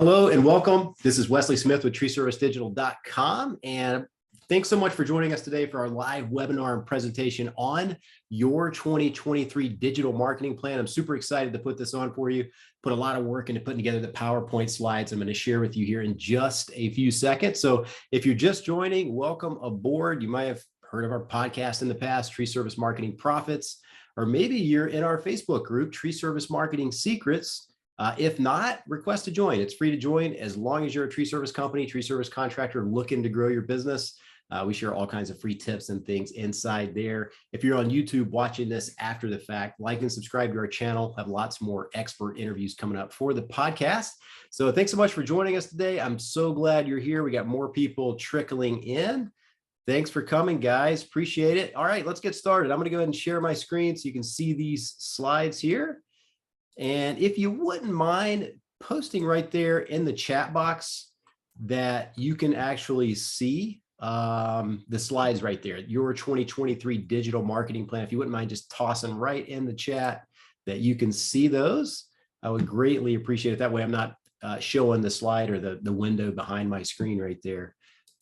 Hello and welcome. This is Wesley Smith with treeservicedigital.com. And thanks so much for joining us today for our live webinar and presentation on your 2023 digital marketing plan. I'm super excited to put this on for you. Put a lot of work into putting together the PowerPoint slides I'm going to share with you here in just a few seconds. So if you're just joining, welcome aboard. You might have heard of our podcast in the past, Tree Service Marketing Profits, or maybe you're in our Facebook group, Tree Service Marketing Secrets. If not, request to join. It's free to join as long as you're a tree service company, tree service contractor looking to grow your business. We share all kinds of free tips and things inside there. If you're on YouTube watching this after the fact, like and subscribe to our channel. Have lots more expert interviews coming up for the podcast. So thanks so much for joining us today. I'm so glad you're here. We got more people trickling in. Thanks for coming, guys. Appreciate it. All right, let's get started. I'm going to go ahead and share my screen so you can see these slides here. And if you wouldn't mind posting right there in the chat box that you can actually see the slides right there, your 2023 digital marketing plan. If you wouldn't mind just tossing right in the chat that you can see those, I would greatly appreciate it. That way I'm not showing the slide or the window behind my screen right there.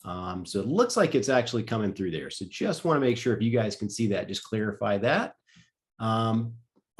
So it looks like it's actually coming through there. So just want to make sure if you guys can see that, just clarify that.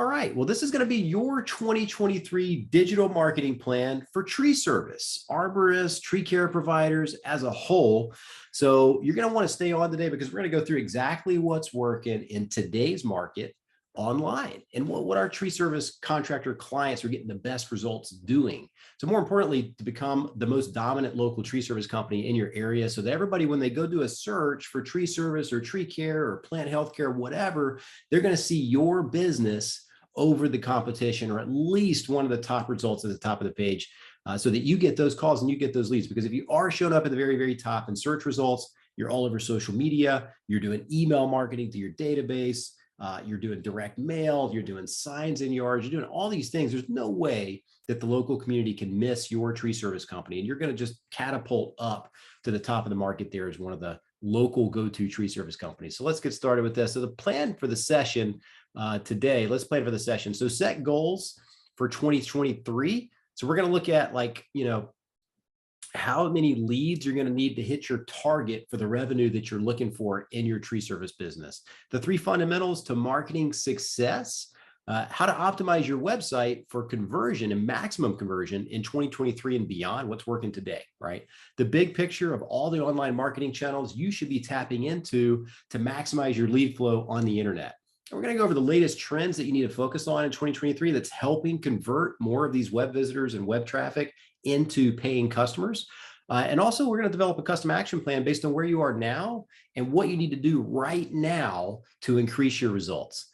All right, well, this is going to be your 2023 digital marketing plan for tree service, arborists, tree care providers as a whole. So you're going to want to stay on today because we're going to go through exactly what's working in today's market online and what our tree service contractor clients are getting the best results doing. So more importantly, to become the most dominant local tree service company in your area so that everybody, when they go do a search for tree service or tree care or plant health care, whatever, they're going to see your business over the competition, or at least one of the top results at the top of the page, so that you get those calls and you get those leads. Because if you are showing up at the very, very top in search results, you're all over social media, you're doing email marketing to your database, you're doing direct mail, you're doing signs in yards, you're doing all these things. There's no way that the local community can miss your tree service company. And you're going to just catapult up to the top of the market there as one of the local go-to tree service companies. So let's get started with this. So the plan for the session today, let's plan for the session. So set goals for 2023. So we're going to look at how many leads you're going to need to hit your target for the revenue that you're looking for in your tree service business. The 3 fundamentals to marketing success, how to optimize your website for conversion and maximum conversion in 2023 and beyond, what's working today, right? The big picture of all the online marketing channels you should be tapping into to maximize your lead flow on the internet. And we're going to go over the latest trends that you need to focus on in 2023 that's helping convert more of these web visitors and web traffic into paying customers. And also, we're going to develop a custom action plan based on where you are now and what you need to do right now to increase your results.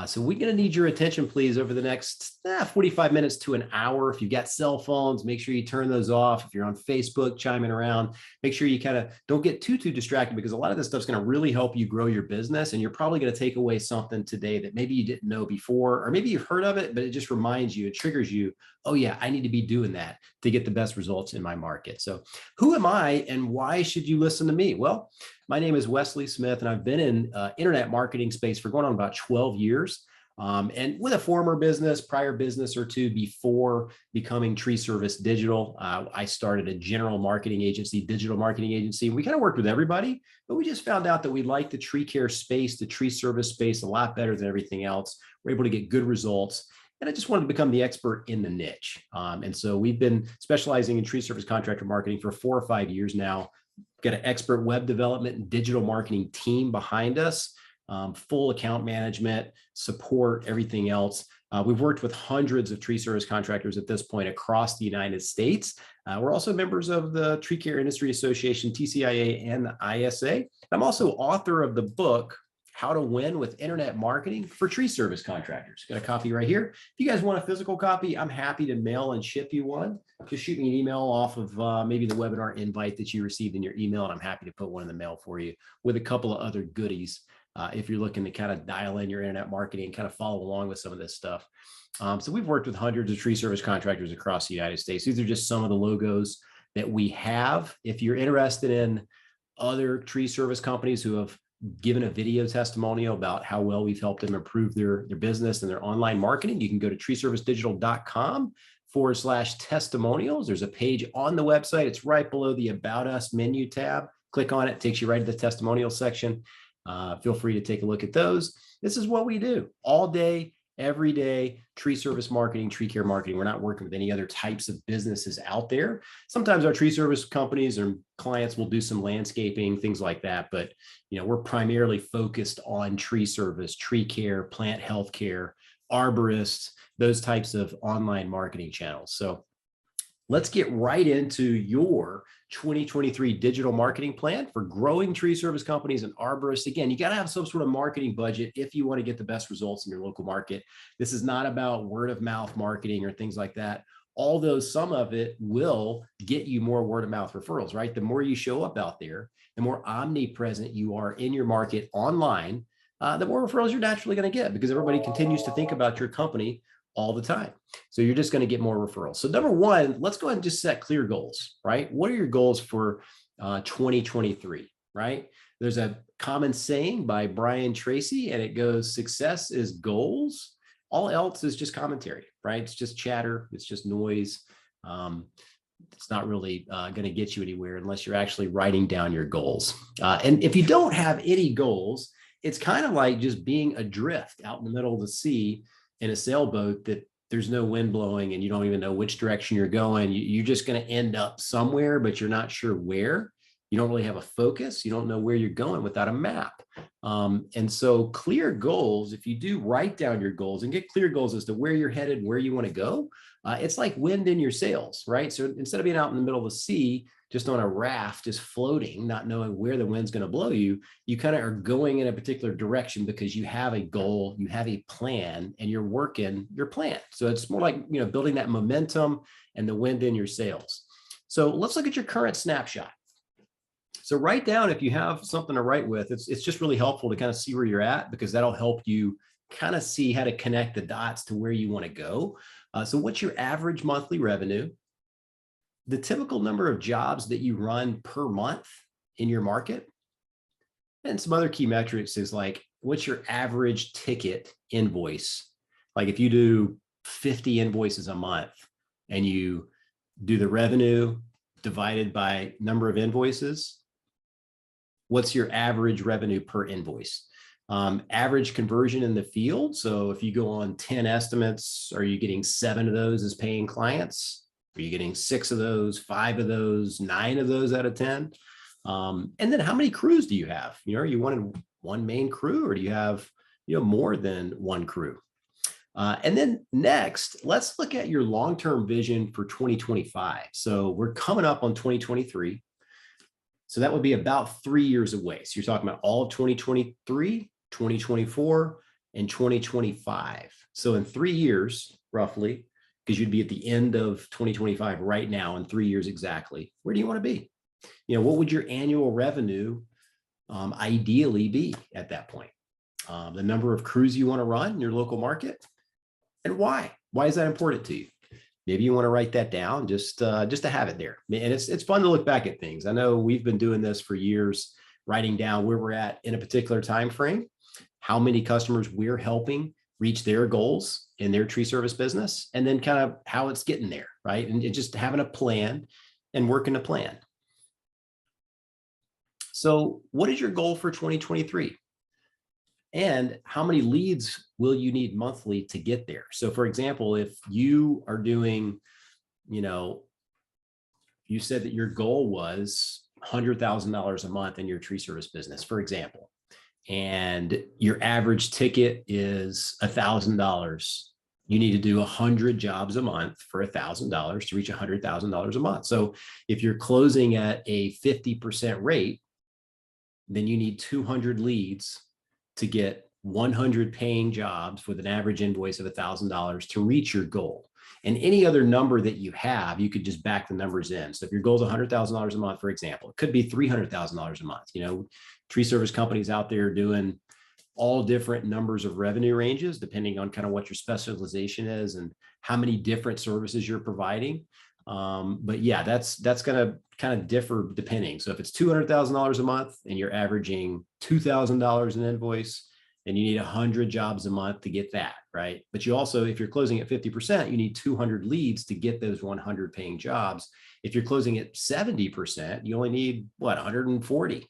So we're going to need your attention, please, over the next 45 minutes to an hour. If you've got cell phones, make sure you turn those off. If you're on Facebook, chiming around, make sure you kind of don't get too distracted, because a lot of this stuff's going to really help you grow your business. And you're probably going to take away something today that maybe you didn't know before, or maybe you've heard of it, but it just reminds you, it triggers you. Oh yeah, I need to be doing that to get the best results in my market. So who am I and why should you listen to me? Well, my name is Wesley Smith, and I've been in internet marketing space for going on about 12 years. And with a former business, prior business or two before becoming Tree Service Digital, I started a general marketing agency, digital marketing agency. We kind of worked with everybody, but we just found out that we like the tree care space, the tree service space a lot better than everything else. We're able to get good results. And I just wanted to become the expert in the niche. And so we've been specializing in tree service contractor marketing for 4 or 5 years now. Got an expert web development and digital marketing team behind us, full account management, support, everything else. We've worked with hundreds of tree service contractors at this point across the United States. We're also members of the Tree Care Industry Association, TCIA, and the ISA. I'm also author of the book, How to Win with Internet Marketing for Tree Service Contractors. Got a copy right here. If you guys want a physical copy, I'm happy to mail and ship you one. Just shoot me an email off of maybe the webinar invite that you received in your email, and I'm happy to put one in the mail for you with a couple of other goodies if you're looking to kind of dial in your internet marketing and kind of follow along with some of this stuff. So we've worked with hundreds of tree service contractors across the United States. These are just some of the logos that we have. If you're interested in other tree service companies who have given a video testimonial about how well we've helped them improve their business and their online marketing, you can go to treeservicedigital.com /testimonials. There's a page on the website. It's right below the About Us menu tab. Click on it, takes you right to the testimonial section. Feel free to take a look at those. This is what we do all day, every day. Tree service marketing, tree care marketing. We're not working with any other types of businesses out there. Sometimes our tree service companies or clients will do some landscaping, things like that. But we're primarily focused on tree service, tree care, plant health care, arborists, those types of online marketing channels. So let's get right into your 2023 digital marketing plan for growing tree service companies and arborists. Again, you got to have some sort of marketing budget if you want to get the best results in your local market. This is not about word of mouth marketing or things like that, although some of it will get you more word of mouth referrals, right? The more you show up out there, the more omnipresent you are in your market online, the more referrals you're naturally going to get, because everybody continues to think about your company all the time. So you're just going to get more referrals. So number one, let's go ahead and just set clear goals, right? What are your goals for 2023, right? There's a common saying by Brian Tracy, and it goes, success is goals. All else is just commentary, right? It's just chatter. It's just noise. It's not really going to get you anywhere unless you're actually writing down your goals. And if you don't have any goals, it's kind of like just being adrift out in the middle of the sea in a sailboat that there's no wind blowing and you don't even know which direction you're going. You're just going to end up somewhere, but you're not sure where. You don't really have a focus. You don't know where you're going without a map. And so clear goals, if you do write down your goals and get clear goals as to where you're headed, where you want to go, it's like wind in your sails, right? So instead of being out in the middle of the sea, just on a raft, just floating, not knowing where the wind's going to blow you, you kind of are going in a particular direction because you have a goal, you have a plan, and you're working your plan. So it's more like, building that momentum and the wind in your sails. So let's look at your current snapshot. So write down, if you have something to write with, it's just really helpful to kind of see where you're at, because that'll help you kind of see how to connect the dots to where you want to go. So what's your average monthly revenue? The typical number of jobs that you run per month in your market, and some other key metrics is like, what's your average ticket invoice? Like if you do 50 invoices a month and you do the revenue divided by number of invoices, what's your average revenue per invoice? Average conversion in the field. So if you go on 10 estimates, are you getting 7 of those as paying clients? Are you getting 6 of those, 5 of those, 9 of those out of 10? And then how many crews do you have? Are you one main crew, or do you have more than one crew? And then next, let's look at your long-term vision for 2025. So we're coming up on 2023. So that would be about 3 years away. So you're talking about all of 2023, 2024, and 2025. So in 3 years, roughly, because you'd be at the end of 2025 right now, in 3 years exactly, where do you want to be? What would your annual revenue ideally be at that point? The number of crews you want to run in your local market, and why? Why is that important to you? Maybe you want to write that down just to have it there. And it's fun to look back at things. I know we've been doing this for years, writing down where we're at in a particular time frame, how many customers we're helping reach their goals in their tree service business, and then kind of how it's getting there, right? And just having a plan and working a plan. So what is your goal for 2023? And how many leads will you need monthly to get there? So for example, if you are doing, you said that your goal was $100,000 a month in your tree service business, for example, and your average ticket is $1,000, you need to do 100 jobs a month for $1,000 to reach $100,000 a month. So if you're closing at a 50% rate, then you need 200 leads to get 100 paying jobs with an average invoice of $1,000 to reach your goal. And any other number that you have, you could just back the numbers in. So if your goal is $100,000 a month, for example, it could be $300,000 a month. Tree service companies out there doing all different numbers of revenue ranges, depending on kind of what your specialization is and how many different services you're providing. But yeah, that's going to kind of differ depending. So if it's $200,000 a month and you're averaging $2,000 an invoice, and you need 100 jobs a month to get that, right? But you also, if you're closing at 50%, you need 200 leads to get those 100 paying jobs. If you're closing at 70%, you only need what, 140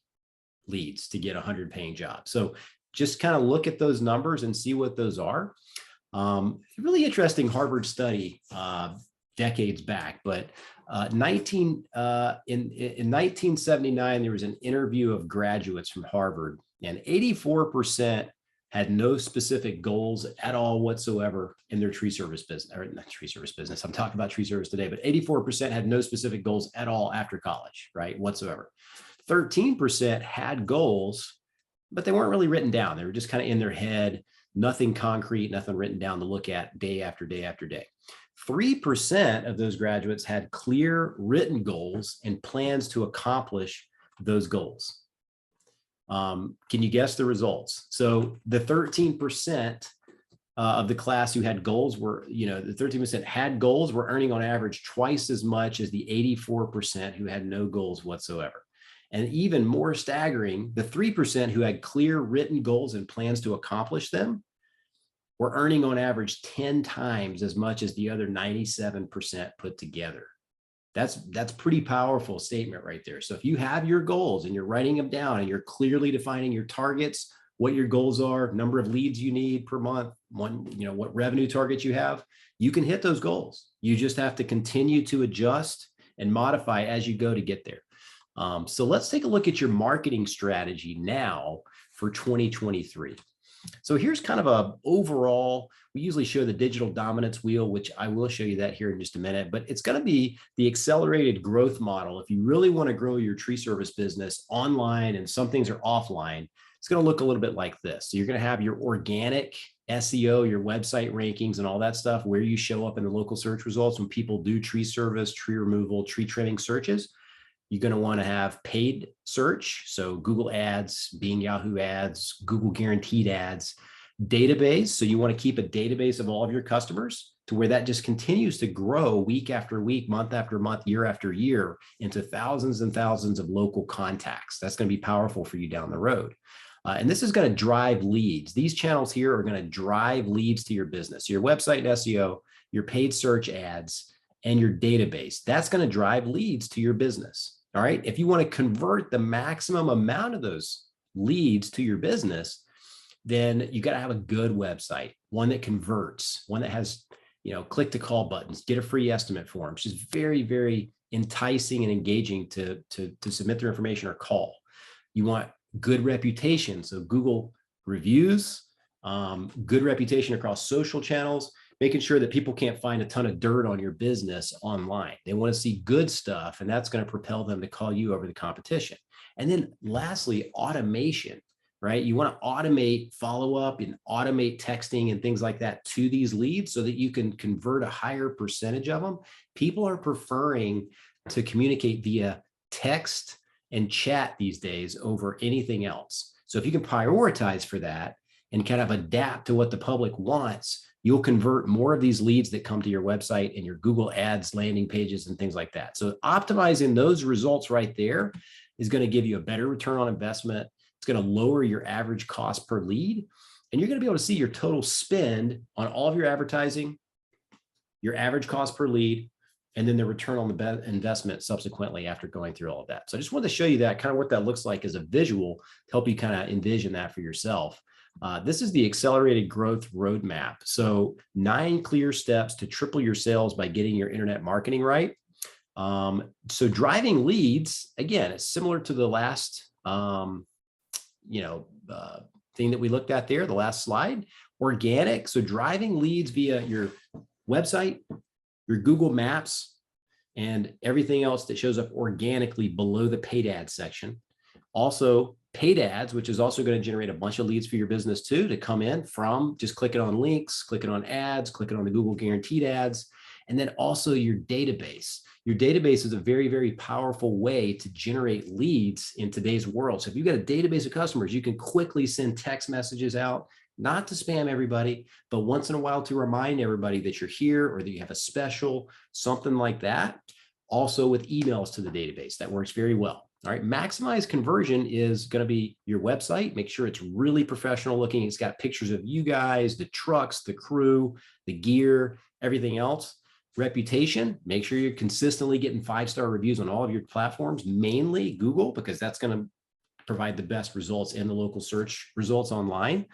leads to get 100 paying jobs. So just kind of look at those numbers and see what those are. Really interesting Harvard study decades back, but in 1979, there was an interview of graduates from Harvard, and 84% had no specific goals at all whatsoever in their tree service business, or not tree service business. I'm talking about tree service today, but 84% had no specific goals at all after college, right? Whatsoever. 13% had goals, but they weren't really written down. They were just kind of in their head, nothing concrete, nothing written down to look at day after day after day. 3% of those graduates had clear written goals and plans to accomplish those goals. Can you guess the results? So the 13% of the class who had goals were, the 13% had goals were earning on average twice as much as the 84% who had no goals whatsoever. And even more staggering, the 3% who had clear written goals and plans to accomplish them were earning on average 10 times as much as the other 97% put together. That's pretty powerful statement right there. So if you have your goals and you're writing them down and you're clearly defining your targets, what your goals are, number of leads you need per month, what revenue targets you have, you can hit those goals. You just have to continue to adjust and modify as you go to get there. So let's take a look at your marketing strategy now for 2023. So here's kind of a overall, we usually show the digital dominance wheel, which I will show you that here in just a minute, but it's going to be the accelerated growth model. If you really want to grow your tree service business online and some things are offline, it's going to look a little bit like this. So you're going to have your organic SEO, your website rankings and all that stuff, where you show up in the local search results when people do tree service, tree removal, tree trimming searches. You're going to want to have paid search. So Google ads, Bing, Yahoo ads, Google guaranteed ads, database. So you want to keep a database of all of your customers to where that just continues to grow week after week, month after month, year after year into thousands and thousands of local contacts. That's going to be powerful for you down the road. And this is going to drive leads. These channels here are going to drive leads to your business, your website and SEO, your paid search ads, and your database. That's going to drive leads to your business. All right. If you want to convert the maximum amount of those leads to your business, then you got to have a good website, one that converts, one that has, click to call buttons, get a free estimate form, which is very, very enticing and engaging to submit their information or call. You want good reputation. So Google reviews, good reputation across social channels, making sure that people can't find a ton of dirt on your business online. They want to see good stuff, and that's going to propel them to call you over the competition. And then lastly, automation, right? You want to automate follow-up and automate texting and things like that to these leads so that you can convert a higher percentage of them. People are preferring to communicate via text and chat these days over anything else. So if you can prioritize for that and kind of adapt to what the public wants, you'll convert more of these leads that come to your website and your Google ads landing pages and things like that. So optimizing those results right there is going to give you a better return on investment. It's going to lower your average cost per lead, and you're going to be able to see your total spend on all of your advertising, your average cost per lead, and then the return on the investment subsequently after going through all of that. So I just wanted to show you that, kind of what that looks like as a visual to help you kind of envision that for yourself. This is the accelerated growth roadmap. So 9 clear steps to triple your sales by getting your internet marketing right. So driving leads, again, it's similar to the last, thing that we looked at there, the last slide. Organic, so driving leads via your website, your Google Maps, and everything else that shows up organically below the paid ads section. Also, paid ads, which is also going to generate a bunch of leads for your business too, to come in from just clicking on links, clicking on ads, clicking on the Google guaranteed ads. And then also your database. Your database is a very, very powerful way to generate leads in today's world. So if you've got a database of customers, you can quickly send text messages out, not to spam everybody, but once in a while to remind everybody that you're here or that you have a special, something like that. Also with emails to the database, that works very well. All right, maximize conversion is going to be your website. Make sure it's really professional looking. It's got pictures of you guys, the trucks, the crew, the gear, everything else. Reputation, make sure you're consistently getting 5-star reviews on all of your platforms, mainly Google, because that's going to provide the best results in the local search results online.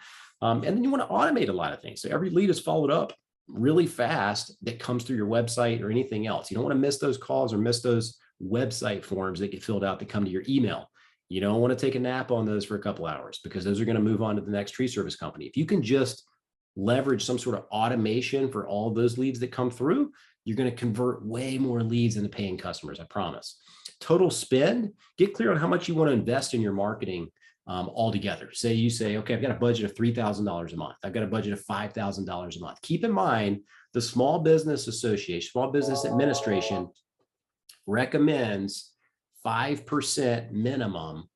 And then you want to automate a lot of things. So every lead is followed up really fast that comes through your website or anything else. You don't want to miss those calls or miss those website forms that get filled out that come to your email. You don't want to take a nap on those for a couple hours because those are going to move on to the next tree service company. If you can just leverage some sort of automation for all those leads that come through, you're going to convert way more leads into paying customers, I promise. Total spend, get clear on how much you want to invest in your marketing altogether. Say you say, okay, I've got a budget of $3,000 a month. I've got a budget of $5,000 a month. Keep in mind, the Small Business Association, Small Business Administration recommends 5% minimum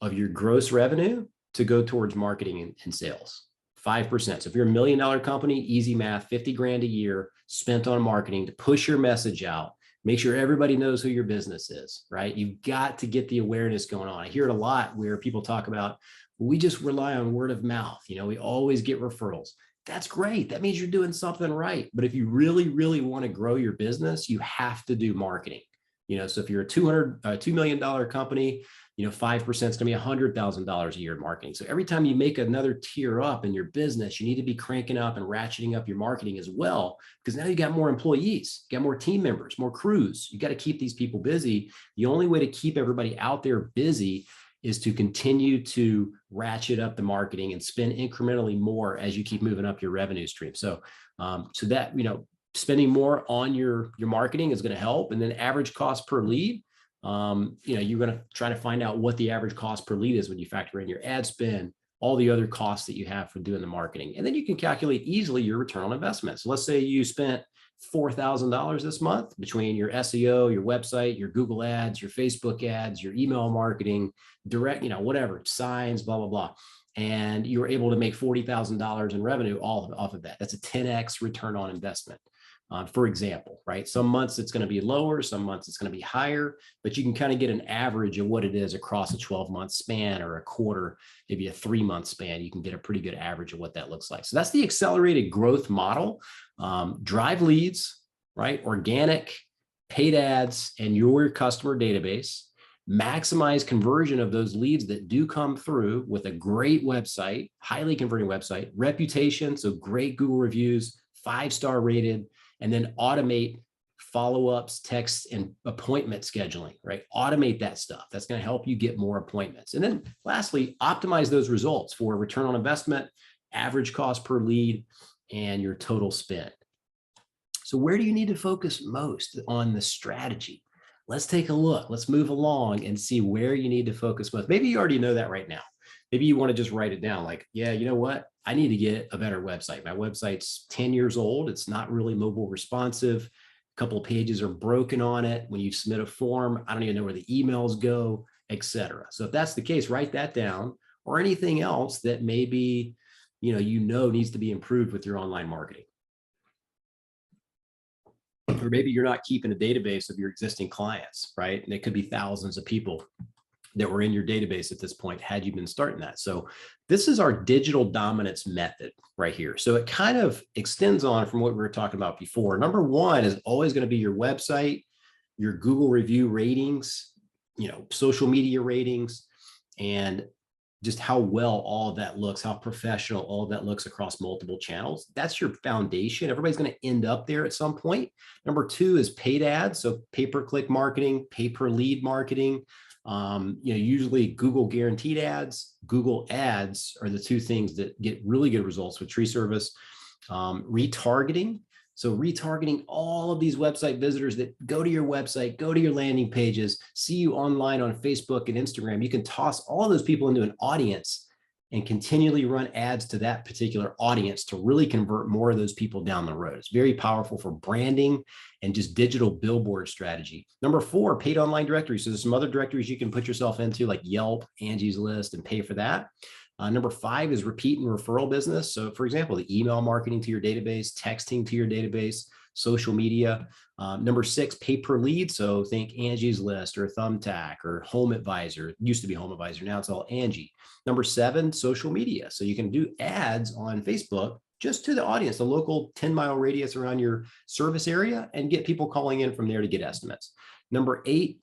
of your gross revenue to go towards marketing and sales. 5%. So if you're $1 million company, easy math, 50 grand a year spent on marketing to push your message out. Make sure everybody knows who your business is, right? You've got to get the awareness going on. I hear it a lot where people talk about, well, we just rely on word of mouth. You know, we always get referrals. That's great. That means you're doing something right. But if you really, really want to grow your business, you have to do marketing. You know, so if you're a $2 million company, 5% is going to be $100,000 a year in marketing. So every time you make another tier up in your business, you need to be cranking up and ratcheting up your marketing as well, because now you got more employees, you got more team members, more crews. You got to keep these people busy. The only way to keep everybody out there busy is to continue to ratchet up the marketing and spend incrementally more as you keep moving up your revenue stream. So that, spending more on your marketing is going to help. And then average cost per lead, you're going to try to find out what the average cost per lead is when you factor in your ad spend, all the other costs that you have for doing the marketing. And then you can calculate easily your return on investment. So let's say you spent $4,000 this month between your SEO, your website, your Google ads, your Facebook ads, your email marketing, direct, whatever, signs, blah, blah, blah. And you were able to make $40,000 in revenue all off of that. That's a 10x return on investment. For example, right? Some months it's going to be lower, some months it's going to be higher, but you can kind of get an average of what it is across a 12-month span or a quarter, maybe a 3-month span. You can get a pretty good average of what that looks like. So that's the accelerated growth model. Drive leads, right? Organic, paid ads, and your customer database. Maximize conversion of those leads that do come through with a great website, highly converting website, reputation, so great Google reviews, 5-star rated, and then automate follow-ups, texts, and appointment scheduling, right? Automate that stuff. That's going to help you get more appointments. And then lastly, optimize those results for return on investment, average cost per lead, and your total spend. So where do you need to focus most on the strategy? Let's take a look. Let's move along and see where you need to focus most. Maybe you already know that right now. Maybe you want to just write it down like, yeah, you know what? I need to get a better website. My website's 10 years old. It's not really mobile responsive. A couple of pages are broken on it. When you submit a form, I don't even know where the emails go, etc. So if that's the case, write that down, or anything else that maybe, needs to be improved with your online marketing. Or maybe you're not keeping a database of your existing clients, right? And it could be thousands of people that were in your database at this point had you been starting that. So this is our digital dominance method right here. So it kind of extends on from what we were talking about before. Number one is always going to be your website, your Google review ratings, social media ratings, and just how well all of that looks, how professional all of that looks across multiple channels. That's your foundation. Everybody's going to end up there at some point. Number two is paid ads. So pay-per-click marketing, pay-per-lead marketing. Usually Google guaranteed ads, Google ads are the two things that get really good results with tree service. Retargeting. So retargeting all of these website visitors that go to your website, go to your landing pages, see you online on Facebook and Instagram. You can toss all those people into an audience and continually run ads to that particular audience to really convert more of those people down the road. It's very powerful for branding and just digital billboard strategy. Number four, paid online directories. So there's some other directories you can put yourself into like Yelp, Angie's List, and pay for that. Number five is repeat and referral business. So for example, the email marketing to your database, texting to your database, social media. Number 6, pay per lead. So think Angie's List or Thumbtack or Home Advisor. It used to be Home Advisor. Now it's all Angie. Number 7, social media. So you can do ads on Facebook just to the audience, the local 10-mile radius around your service area, and get people calling in from there to get estimates. Number 8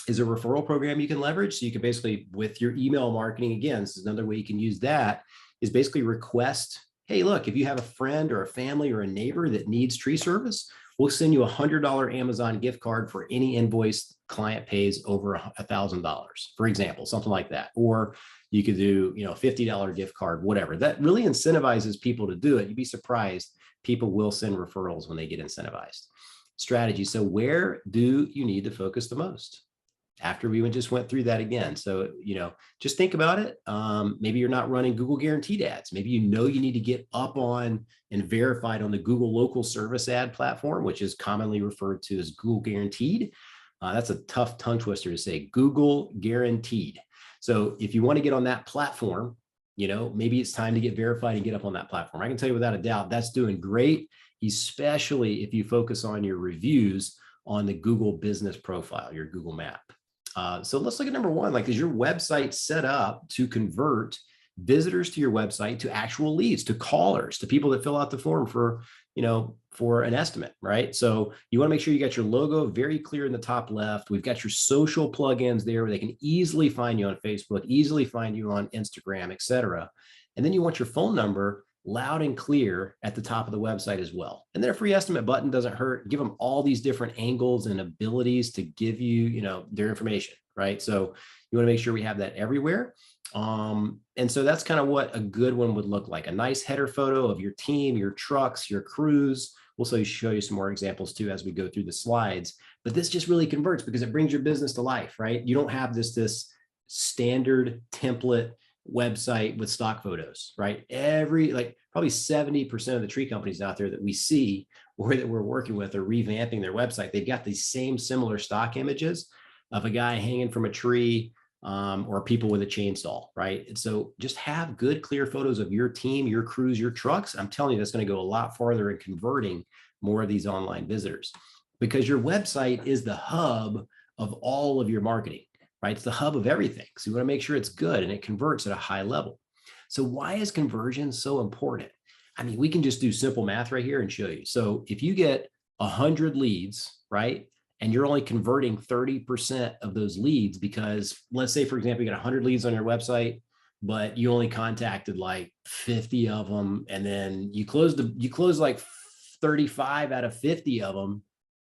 is a referral program you can leverage. So you can basically, with your email marketing, again, this is another way you can use that, is basically request, hey, look, if you have a friend or a family or a neighbor that needs tree service, we'll send you a $100 Amazon gift card for any invoice client pays over $1,000, for example, something like that. Or you could do, a $50 gift card, whatever. That really incentivizes people to do it. You'd be surprised. People will send referrals when they get incentivized. Strategy. So where do you need to focus the most? After we just went through that again. So, just think about it. Maybe you're not running Google guaranteed ads. Maybe you need to get up on and verified on the Google local service ad platform, which is commonly referred to as Google guaranteed. That's a tough tongue twister to say, Google guaranteed. So if you want to get on that platform, maybe it's time to get verified and get up on that platform. I can tell you without a doubt, that's doing great, especially if you focus on your reviews on the Google business profile, your Google map. So let's look at number 1. Is your website set up to convert visitors to your website to actual leads, to callers, to people that fill out the form for an estimate, right? So you want to make sure you got your logo very clear in the top left. We've got your social plugins there where they can easily find you on Facebook, easily find you on Instagram, etc. And then you want your phone number loud and clear at the top of the website as well. And their free estimate button doesn't hurt. Give them all these different angles and abilities to give you, their information, right? So you want to make sure we have that everywhere. And so that's kind of what a good one would look like. A nice header photo of your team, your trucks, your crews. We'll show you some more examples too as we go through the slides. But this just really converts because it brings your business to life, right? You don't have this standard template website with stock photos, right? Probably 70% of the tree companies out there that we see or that we're working with are revamping their website. They've got these same similar stock images of a guy hanging from a tree or people with a chainsaw, right? And so just have good, clear photos of your team, your crews, your trucks. I'm telling you, that's going to go a lot farther in converting more of these online visitors because your website is the hub of all of your marketing. Right? It's the hub of everything. So you want to make sure it's good and it converts at a high level. So why is conversion so important? I mean, we can just do simple math right here and show you. So if you get 100 leads, right? And you're only converting 30% of those leads because let's say, for example, you got 100 leads on your website, but you only contacted like 50 of them. And then you closed like 35 out of 50 of them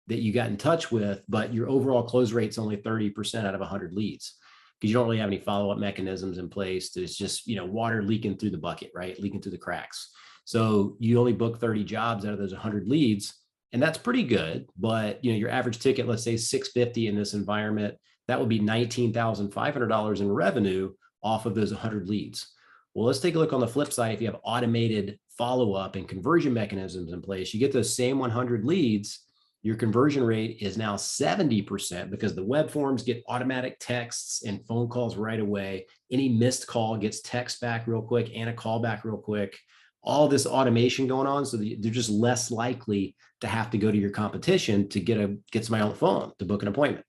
that you got in touch with, but your overall close rate's only 30% out of 100 leads because you don't really have any follow-up mechanisms in place. It's just, water leaking through the bucket, right? Leaking through the cracks. So you only book 30 jobs out of those 100 leads, and that's pretty good. But, your average ticket, let's say $650 in this environment, that would be $19,500 in revenue off of those 100 leads. Well, let's take a look on the flip side. If you have automated follow-up and conversion mechanisms in place, you get those same 100 leads, your conversion rate is now 70% because the web forms get automatic texts and phone calls right away. Any missed call gets text back real quick and a call back real quick. All this automation going on, so they're just less likely to have to go to your competition to get somebody on the phone to book an appointment.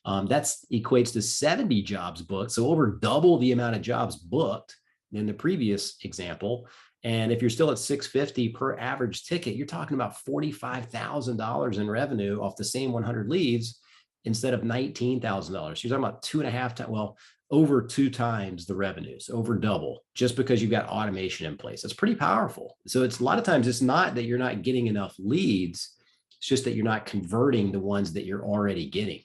That equates to 70 jobs booked, so over double the amount of jobs booked in the previous example. And if you're still at $650 per average ticket, you're talking about $45,000 in revenue off the same 100 leads instead of $19,000. So you're talking about 2.5 times, over 2 times the revenues, over double, just because you've got automation in place. That's pretty powerful. So it's a lot of times it's not that you're not getting enough leads. It's just that you're not converting the ones that you're already getting.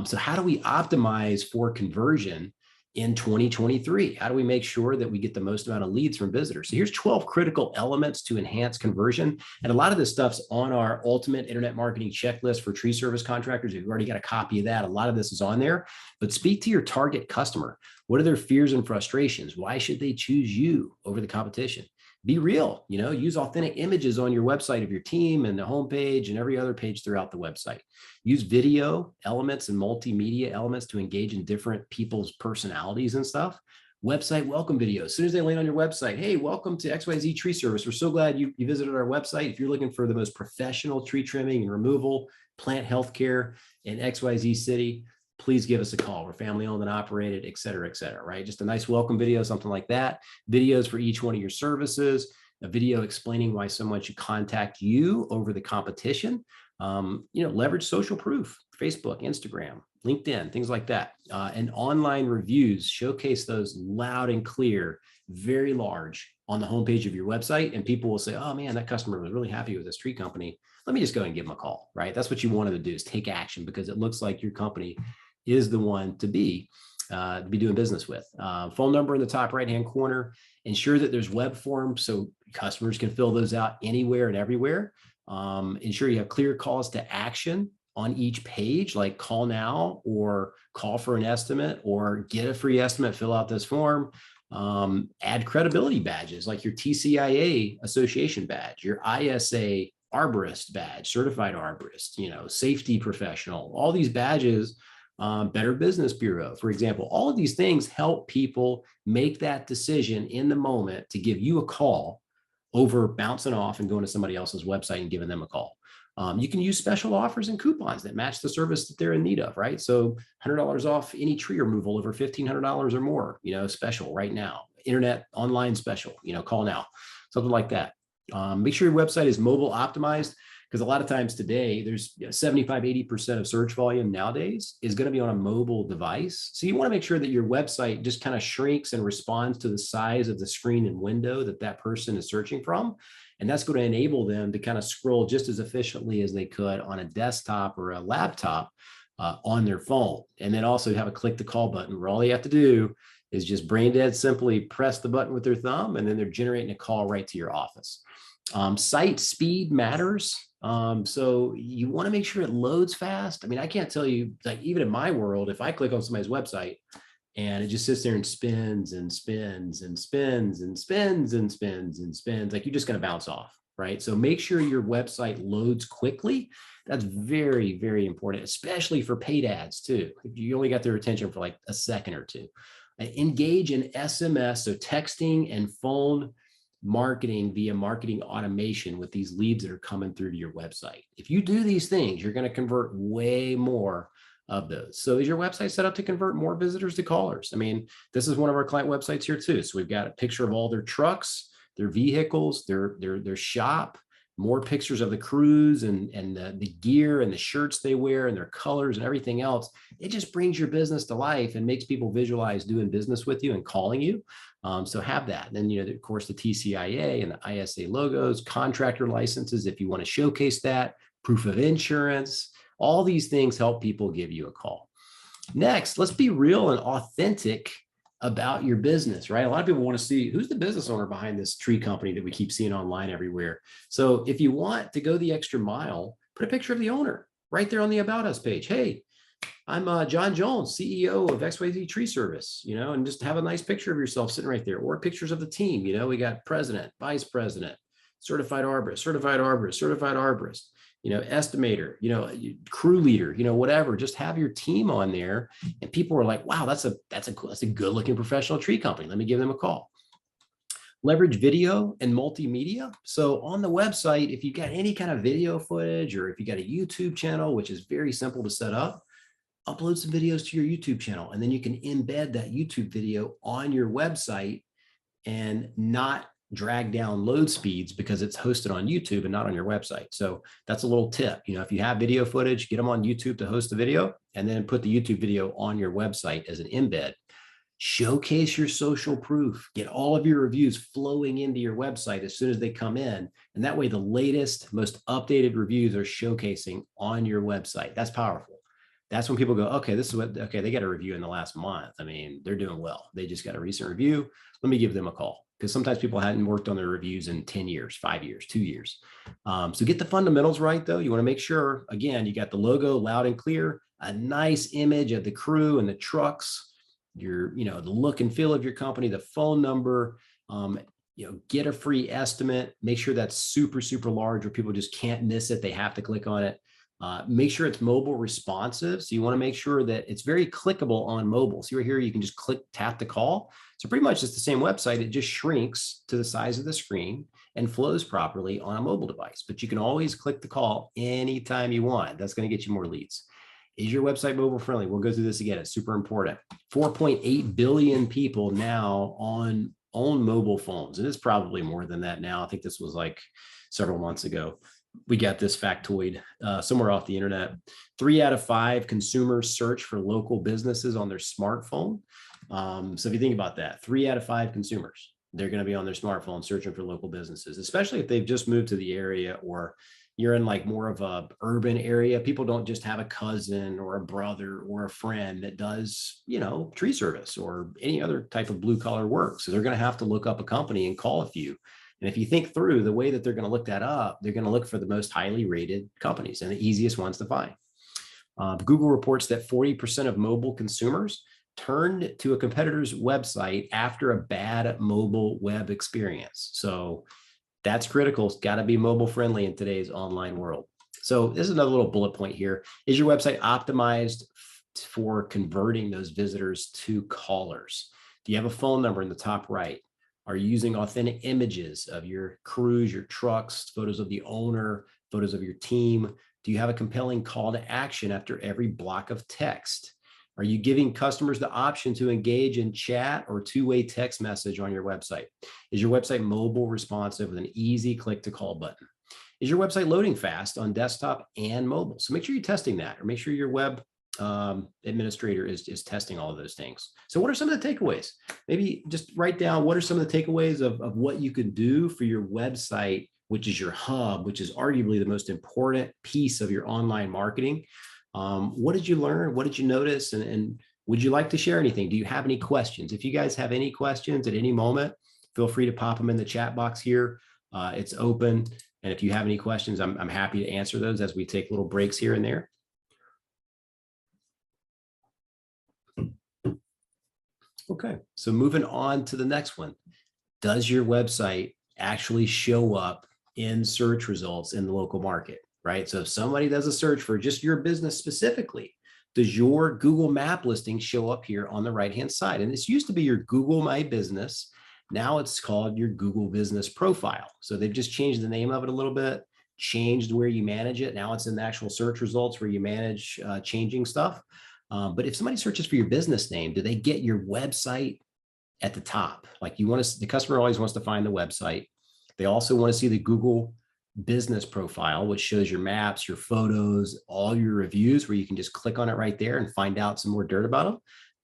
So how do we optimize for conversion in 2023? How do we make sure that we get the most amount of leads from visitors? So here's 12 critical elements to enhance conversion. And a lot of this stuff's on our ultimate internet marketing checklist for tree service contractors. If you've already got a copy of that, a lot of this is on there. But speak to your target customer. What are their fears and frustrations? Why should they choose you over the competition? Be real, use authentic images on your website of your team and the homepage and every other page throughout the website. Use video elements and multimedia elements to engage in different people's personalities and stuff. Website welcome video. As soon as they land on your website, hey, welcome to XYZ Tree Service. We're so glad you visited our website. If you're looking for the most professional tree trimming and removal, plant healthcare in XYZ city, please give us a call. We're family owned and operated, et cetera, right? Just a nice welcome video, something like that. Videos for each one of your services, a video explaining why someone should contact you over the competition. Leverage social proof, Facebook, Instagram, LinkedIn, things like that. And online reviews, showcase those loud and clear, very large on the homepage of your website. And people will say, oh man, that customer was really happy with this tree company. Let me just go and give them a call, right? That's what you wanted to do, is take action, because it looks like your company is the one to be doing business with. Phone number in the top right-hand corner. Ensure that there's web forms so customers can fill those out anywhere and everywhere. Ensure you have clear calls to action on each page, like call now or call for an estimate or get a free estimate, fill out this form. Add credibility badges like your TCIA association badge, your ISA arborist badge, certified arborist, safety professional, all these badges. Better Business Bureau, for example. All of these things help people make that decision in the moment to give you a call over bouncing off and going to somebody else's website and giving them a call. You can use special offers and coupons that match the service that they're in need of, right? So $100 off any tree removal over $1,500 or more, special right now. Internet online special, call now, something like that. Make sure your website is mobile optimized, because a lot of times today, there's 75, 80% of search volume nowadays is going to be on a mobile device. So you want to make sure that your website just kind of shrinks and responds to the size of the screen and window that person is searching from. And that's going to enable them to kind of scroll just as efficiently as they could on a desktop or a laptop on their phone. And then also have a click to call button where all you have to do is just brain dead simply press the button with their thumb, and then they're generating a call right to your office. Site speed matters. So you want to make sure it loads fast. I mean, I can't tell you, like, even in my world, if I click on somebody's website and it just sits there and spins and spins and spins and spins and spins and spins, like, you're just going to bounce off, right? So make sure your website loads quickly. That's very, very important, especially for paid ads too. If you only got their attention for like a second or two. Engage in SMS, so texting and phone marketing via marketing automation with these leads that are coming through to your website. If you do these things, you're going to convert way more of those. So is your website set up to convert more visitors to callers? I mean, this is one of our client websites here too. So we've got a picture of all their trucks, their vehicles, their shop, more pictures of the crews and the gear and the shirts they wear and their colors and everything else. It just brings your business to life and makes people visualize doing business with you and calling you. So have that. And then, of course, the TCIA and the ISA logos, contractor licenses, if you want to showcase that, proof of insurance, all these things help people give you a call. Next, let's be real and authentic about your business, right? A lot of people want to see who's the business owner behind this tree company that we keep seeing online everywhere. So if you want to go the extra mile, put a picture of the owner right there on the About Us page. Hey, I'm John Jones, CEO of XYZ Tree Service, and just have a nice picture of yourself sitting right there, or pictures of the team. We got president, vice president, certified arborist, certified arborist, certified arborist, estimator, crew leader, whatever. Just have your team on there, and people are like, wow, that's a good looking professional tree company. Let me give them a call. Leverage video and multimedia. So on the website, if you got any kind of video footage, or if you got a YouTube channel, which is very simple to set up, upload some videos to your YouTube channel, and then you can embed that YouTube video on your website and not drag down load speeds because it's hosted on YouTube and not on your website. So that's a little tip. If you have video footage, get them on YouTube to host the video, and then put the YouTube video on your website as an embed. Showcase your social proof. Get all of your reviews flowing into your website as soon as they come in. And that way, the latest, most updated reviews are showcasing on your website. That's powerful. That's when people go, okay, they got a review in the last month. I mean, they're doing well. They just got a recent review. Let me give them a call. Because sometimes people hadn't worked on their reviews in 10 years, 5 years, 2 years. So get the fundamentals right, though. You want to make sure, again, you got the logo loud and clear, a nice image of the crew and the trucks, the look and feel of your company, the phone number, get a free estimate. Make sure that's super, super large where people just can't miss it. They have to click on it. Make sure it's mobile responsive. So you want to make sure that it's very clickable on mobile. See right here, you can just tap the call. So pretty much it's the same website. It just shrinks to the size of the screen and flows properly on a mobile device. But you can always click the call anytime you want. That's going to get you more leads. Is your website mobile friendly? We'll go through this again. It's super important. 4.8 billion people now own mobile phones. And it's probably more than that now. I think this was like several months ago. We got this factoid somewhere off the internet. 3 out of 5 consumers search for local businesses on their smartphone. So if you think about that, 3 out of 5 consumers, they're going to be on their smartphone searching for local businesses, especially if they've just moved to the area or you're in like more of a urban area. People don't just have a cousin or a brother or a friend that does, tree service or any other type of blue collar work. So they're going to have to look up a company and call a few. And if you think through the way that they're going to look that up, they're going to look for the most highly rated companies and the easiest ones to find. Google reports that 40% of mobile consumers turned to a competitor's website after a bad mobile web experience. So that's critical. It's got to be mobile friendly in today's online world. So this is another little bullet point here. Is your website optimized for converting those visitors to callers? Do you have a phone number in the top right? Are you using authentic images of your crews, your trucks, photos of the owner, photos of your team? Do you have a compelling call to action after every block of text? Are you giving customers the option to engage in chat or two-way text message on your website? Is your website mobile responsive with an easy click to call button? Is your website loading fast on desktop and mobile? So make sure you're testing that, or make sure your web administrator is testing all of those things. So what are some of the takeaways? Maybe just write down what are some of the takeaways of what you can do for your website, which is your hub, which is arguably the most important piece of your online marketing. What did you learn? What did you notice? And would you like to share anything? Do you have any questions? If you guys have any questions at any moment, feel free to pop them in the chat box here. It's open. And if you have any questions, I'm happy to answer those as we take little breaks here and there. Okay, so moving on to the next one. Does your website actually show up in search results in the local market, right? So if somebody does a search for just your business specifically, does your Google map listing show up here on the right-hand side? And this used to be your Google My Business. Now it's called your Google Business Profile. So they've just changed the name of it a little bit, changed where you manage it. Now it's in the actual search results where you manage changing stuff. But if somebody searches for your business name, do they get your website at the top? Like the customer always wants to find the website. They also want to see the Google Business Profile, which shows your maps, your photos, all your reviews, where you can just click on it right there and find out some more dirt about them.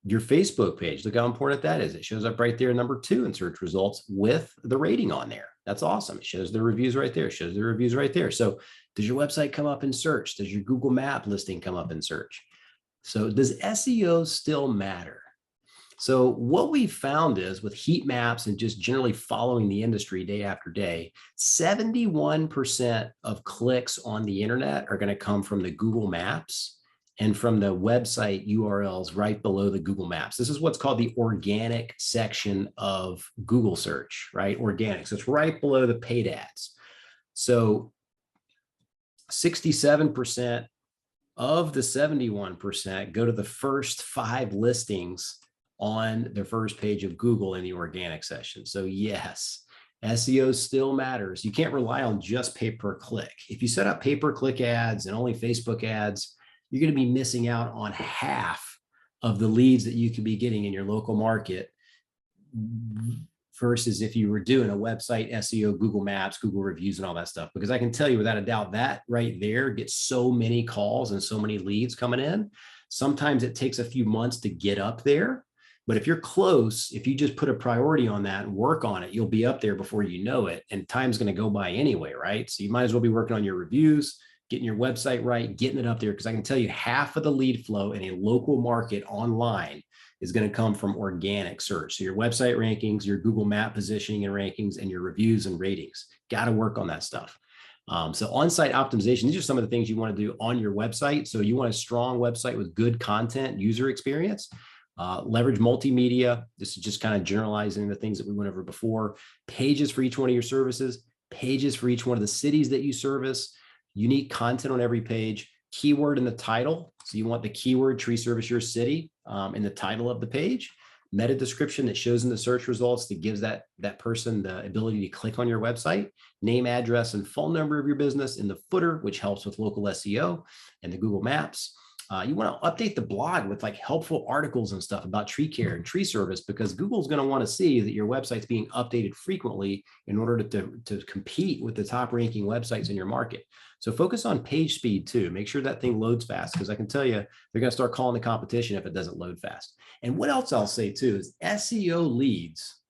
Your Facebook page, look how important that is. It shows up right there, number 2 in search results with the rating on there. That's awesome. It shows the reviews right there. It shows the reviews right there. So does your website come up in search? Does your Google Map listing come up in search? So does SEO still matter? So what we found is with heat maps and just generally following the industry day after day, 71% of clicks on the internet are going to come from the Google Maps and from the website URLs right below the Google Maps. This is what's called the organic section of Google search, right? Organic. So it's right below the paid ads. So 67% of the 71% go to the first 5 listings on the first page of Google in the organic section. So yes, SEO still matters. You can't rely on just pay-per-click. If you set up pay-per-click ads and only Facebook ads, you're going to be missing out on half of the leads that you could be getting in your local market versus if you were doing a website SEO, Google Maps, Google reviews, and all that stuff. Because I can tell you without a doubt that right there gets so many calls and so many leads coming in. Sometimes it takes a few months to get up there. But if you're close, if you just put a priority on that and work on it, you'll be up there before you know it. And time's going to go by anyway, right? So you might as well be working on your reviews, getting your website right, getting it up there. Because I can tell you half of the lead flow in a local market online is going to come from organic search. So your website rankings, your Google Map positioning and rankings, and your reviews and ratings. Got to work on that stuff. So on-site optimization, these are some of the things you want to do on your website. So you want a strong website with good content, user experience. Leverage multimedia. This is just kind of generalizing the things that we went over before. Pages for each one of your services, pages for each one of the cities that you service, unique content on every page, keyword in the title. So you want the keyword tree service your city in the title of the page. Meta description that shows in the search results that gives that person the ability to click on your website. Name, address, and phone number of your business in the footer, which helps with local SEO and the Google Maps. You want to update the blog with like helpful articles and stuff about tree care and tree service, because Google's going to want to see that your website's being updated frequently in order to compete with the top ranking websites in your market. So focus on page speed too. Make sure that thing loads fast, because I can tell you they're going to start calling the competition if it doesn't load fast. And what else I'll say too is SEO leads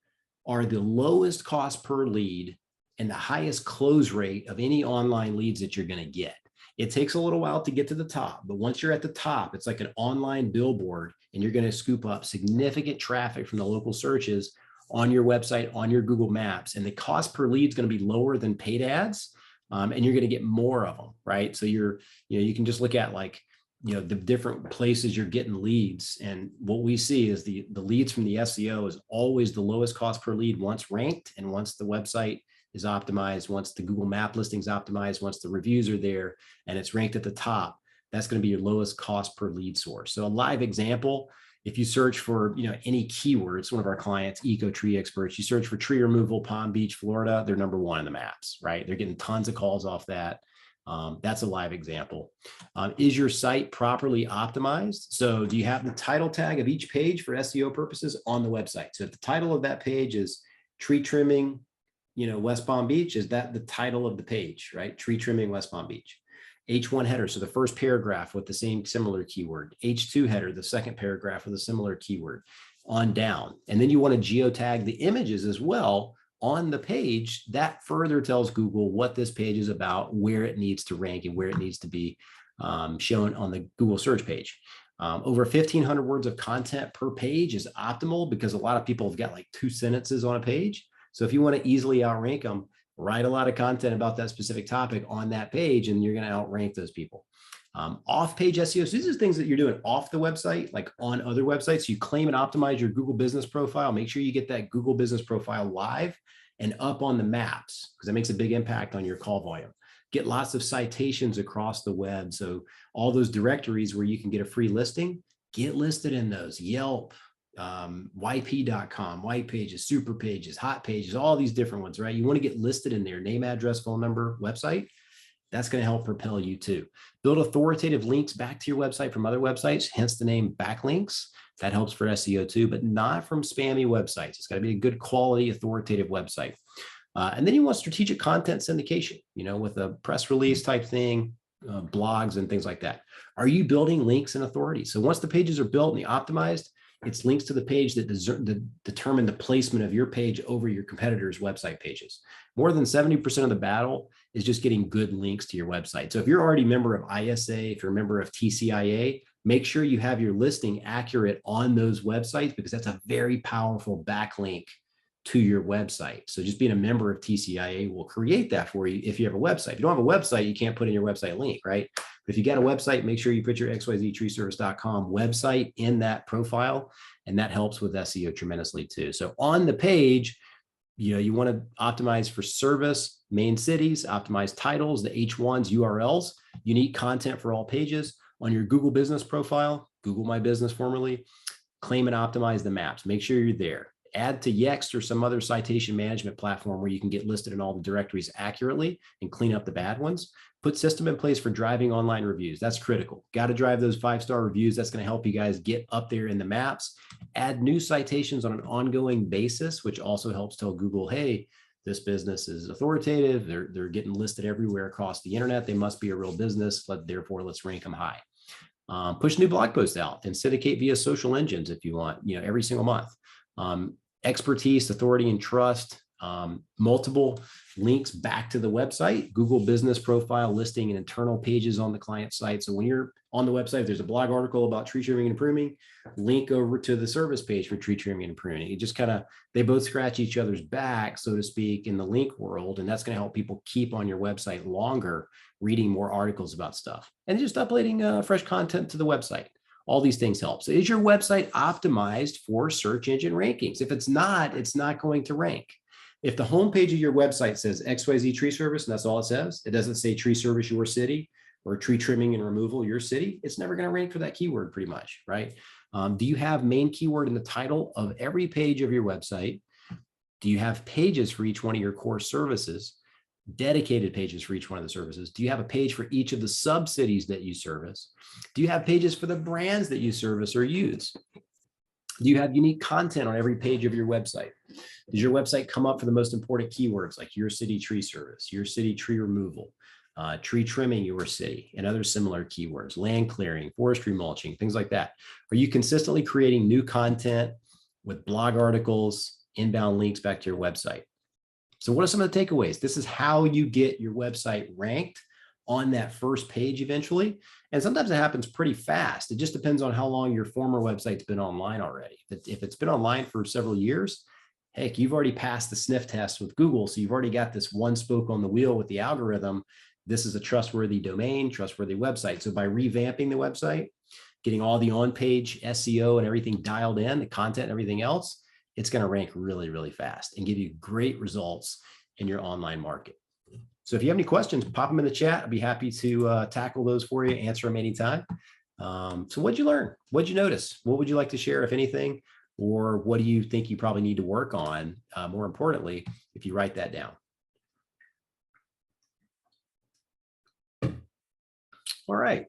are the lowest cost per lead and the highest close rate of any online leads that you're going to get. It takes a little while to get to the top, but once you're at the top, it's like an online billboard, and you're going to scoop up significant traffic from the local searches on your website, on your Google Maps, and the cost per lead is going to be lower than paid ads, and you're going to get more of them, right? So you can just look at like, the different places you're getting leads, and what we see is the leads from the SEO is always the lowest cost per lead once ranked, and once the website is optimized, once the Google Map listing's optimized, once the reviews are there and it's ranked at the top, that's going to be your lowest cost per lead source. So a live example, if you search for, any keywords, one of our clients, Eco Tree Experts, you search for tree removal, Palm Beach, Florida, they're number one in the maps, right? They're getting tons of calls off that. That's a live example. Is your site properly optimized? So do you have the title tag of each page for SEO purposes on the website? So if the title of that page is tree trimming, West Palm Beach, is that the title of the page, right? Tree trimming West Palm Beach. H1 header, so the first paragraph with the same similar keyword. H2 header, the second paragraph with a similar keyword on down. And then you want to geotag the images as well on the page. That further tells Google what this page is about, where it needs to rank, and where it needs to be shown on the Google search page. Over 1,500 words of content per page is optimal, because a lot of people have got like 2 sentences on a page. So if you want to easily outrank them, write a lot of content about that specific topic on that page, and you're going to outrank those people. Off-page SEO. So these are things that you're doing off the website, like on other websites. You claim and optimize your Google business profile. Make sure you get that Google business profile live and up on the maps, because that makes a big impact on your call volume. Get lots of citations across the web. So all those directories where you can get a free listing, get listed in those. Yelp, yp.com, white pages, super pages, hot pages, all these different ones, right? You want to get listed in there, name, address, phone number, website. That's going to help propel you too. Build authoritative links back to your website from other websites, hence the name backlinks. That helps for SEO too, but not from spammy websites. It's got to be a good quality, authoritative website. And then you want strategic content syndication, with a press release type thing, blogs and things like that. Are you building links and authority? So once the pages are built and they're optimized, it's links to the page that determine the placement of your page over your competitors' website pages. More than 70% of the battle is just getting good links to your website. So if you're already a member of ISA, if you're a member of TCIA, make sure you have your listing accurate on those websites, because that's a very powerful backlink to your website. So just being a member of TCIA will create that for you if you have a website. If you don't have a website, you can't put in your website link, right? But if you got a website, make sure you put your xyztreeservice.com website in that profile, and that helps with SEO tremendously too. So on the page, you want to optimize for service, main cities, optimize titles, the H1s, URLs, unique content for all pages. On your Google business profile, Google My Business formerly, claim and optimize the maps. Make sure you're there. Add to Yext or some other citation management platform where you can get listed in all the directories accurately and clean up the bad ones. Put system in place for driving online reviews. That's critical. Got to drive those 5-star reviews. That's going to help you guys get up there in the maps. Add new citations on an ongoing basis, which also helps tell Google, hey, this business is authoritative. They're getting listed everywhere across the internet. They must be a real business. Therefore, let's rank them high. Push new blog posts out and syndicate via social engines if you want, every single month. Expertise, authority, and trust, multiple links back to the website, Google business profile, listing, and internal pages on the client site. So when you're on the website, there's a blog article about tree trimming and pruning, link over to the service page for tree trimming and pruning. It just they both scratch each other's back, so to speak, in the link world. And that's going to help people keep on your website longer, reading more articles about stuff and just uploading fresh content to the website. All these things help. So is your website optimized for search engine rankings? If it's not going to rank. If the homepage of your website says XYZ Tree Service, and that's all it says, it doesn't say Tree Service Your City, or tree trimming and removal, your city, it's never going to rank for that keyword pretty much, right? Do you have main keyword in the title of every page of your website? Do you have pages for each one of your core services? Dedicated pages for each one of the services? Do you have a page for each of the sub-cities that you service? Do you have pages for the brands that you service or use? Do you have unique content on every page of your website? Does your website come up for the most important keywords like your city tree service, your city tree removal, tree trimming your city, and other similar keywords, land clearing, forestry mulching, things like that? Are you consistently creating new content with blog articles, inbound links back to your website? So what are some of the takeaways? This is how you get your website ranked on that first page eventually. And sometimes it happens pretty fast. It just depends on how long your former website's been online already. If it's been online for several years, heck, you've already passed the sniff test with Google. So you've already got this one spoke on the wheel with the algorithm. This is a trustworthy domain, trustworthy website. So by revamping the website, getting all the on-page SEO and everything dialed in, the content and everything else, it's going to rank really, really fast and give you great results in your online market. So if you have any questions, pop them in the chat. I'd be happy to tackle those for you, answer them anytime. So what'd you learn? What'd you notice? What would you like to share, if anything? Or what do you think you probably need to work on, more importantly, if you write that down? All right.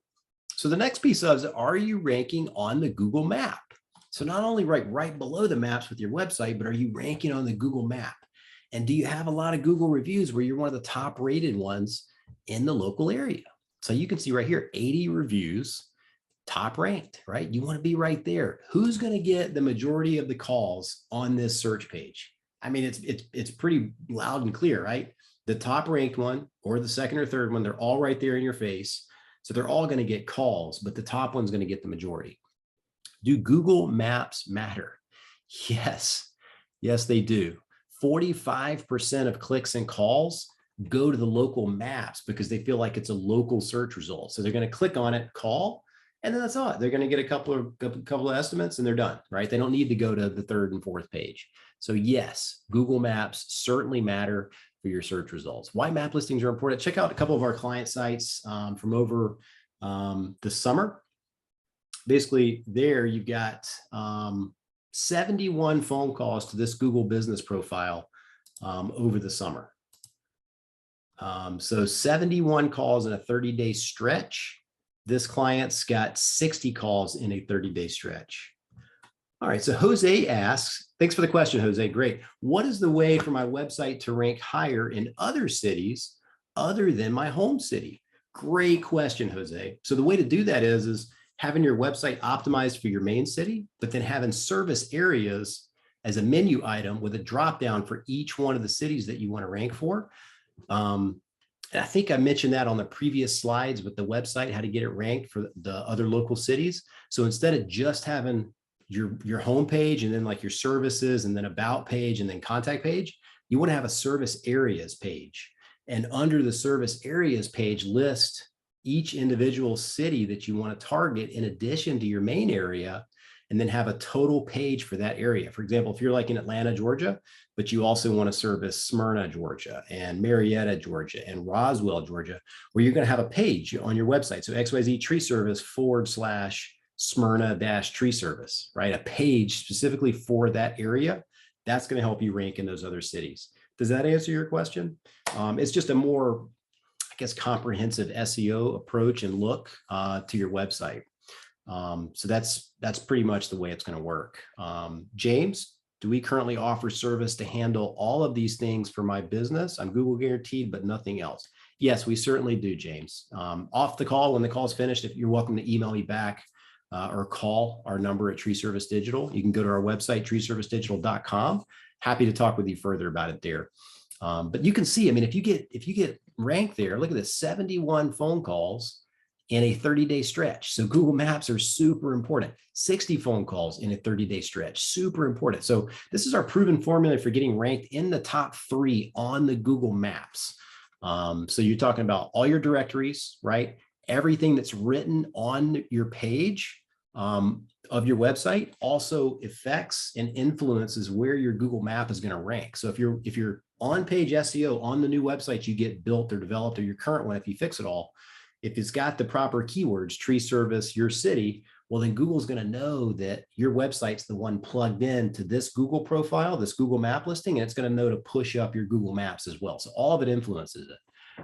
So the next piece of is, are you ranking on the Google map? So not only right below the maps with your website, but are you ranking on the Google map? And do you have a lot of Google reviews where you're one of the top rated ones in the local area? So you can see right here, 80 reviews, top ranked, right? You want to be right there. Who's going to get the majority of the calls on this search page? I mean, it's pretty loud and clear, right? The top ranked one or the second or third one, they're all right there in your face. So they're all going to get calls, but the top one's going to get the majority. Do Google Maps matter? Yes, they do. 45% of clicks and calls go to the local maps because they feel like it's a local search result. So they're going to click on it, call, and then that's all. They're going to get a couple of estimates and they're done, right? They don't need to go to the third and fourth page. So yes, Google Maps certainly matter for your search results. Why map listings are important? Check out a couple of our client sites from over the summer. Basically there you've got 71 phone calls to this Google business profile over the summer. So 71 calls in a 30-day stretch. This client's got 60 calls in a 30-day stretch. All right, so Jose asks, thanks for the question, Jose, great. What is the way for my website to rank higher in other cities other than my home city? Great question, Jose. So the way to do that is having your website optimized for your main city, but then having service areas as a menu item with a drop down for each one of the cities that you want to rank for. And I think I mentioned that on the previous slides with the website, how to get it ranked for the other local cities. So instead of just having your home page and then like your services and then about page and then contact page, you want to have a service areas page. And under the service areas page, list each individual city that you want to target in addition to your main area, and then have a total page for that area. For example, if you're like in Atlanta, Georgia, but you also want to service Smyrna, Georgia, and Marietta, Georgia, and Roswell, Georgia, where you're going to have a page on your website. So XYZ tree service / Smyrna-tree service, right? A page specifically for that area. That's going to help you rank in those other cities. Does that answer your question? It's just a more, I guess, comprehensive SEO approach and look to your website. So that's pretty much the way it's going to work. James, do we currently offer service to handle all of these things for my business? I'm Google guaranteed, but nothing else. Yes, we certainly do, James. Off the call, when the call is finished, if you're welcome to email me back or call our number at Tree Service Digital. You can go to our website, treeservicedigital.com. Happy to talk with you further about it there. But you can see, I mean, if you get ranked there, look at this, 71 phone calls in a 30-day stretch. So Google Maps are super important. 60 phone calls in a 30-day stretch, super important. So this is our proven formula for getting ranked in the top 3 on the Google Maps. So you're talking about all your directories, right? Everything that's written on your page of your website also affects and influences where your Google map is going to rank. So if you're on page SEO on the new website you get built or developed, or your current one, if you fix it all, if it's got the proper keywords, tree service, your city, well, then Google's going to know that your website's the one plugged in to this Google profile, this Google map listing, and it's going to know to push up your Google Maps as well. So all of it influences it.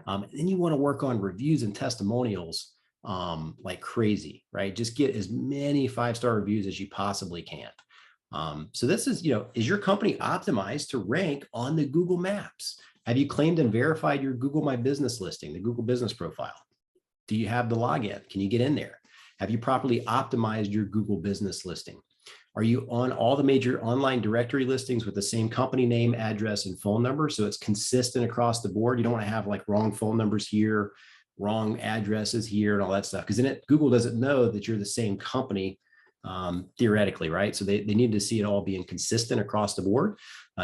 Then you want to work on reviews and testimonials like crazy, right? Just get as many 5-star reviews as you possibly can. So this is, is your company optimized to rank on the Google Maps? Have you claimed and verified your Google My Business listing, the Google Business profile? Do you have the login? Can you get in there? Have you properly optimized your Google Business listing? Are you on all the major online directory listings with the same company name, address, and phone number? So it's consistent across the board. You don't want to have like wrong phone numbers here, wrong addresses here, and all that stuff. Because then Google doesn't know that you're the same company theoretically, right? So they need to see it all being consistent across the board.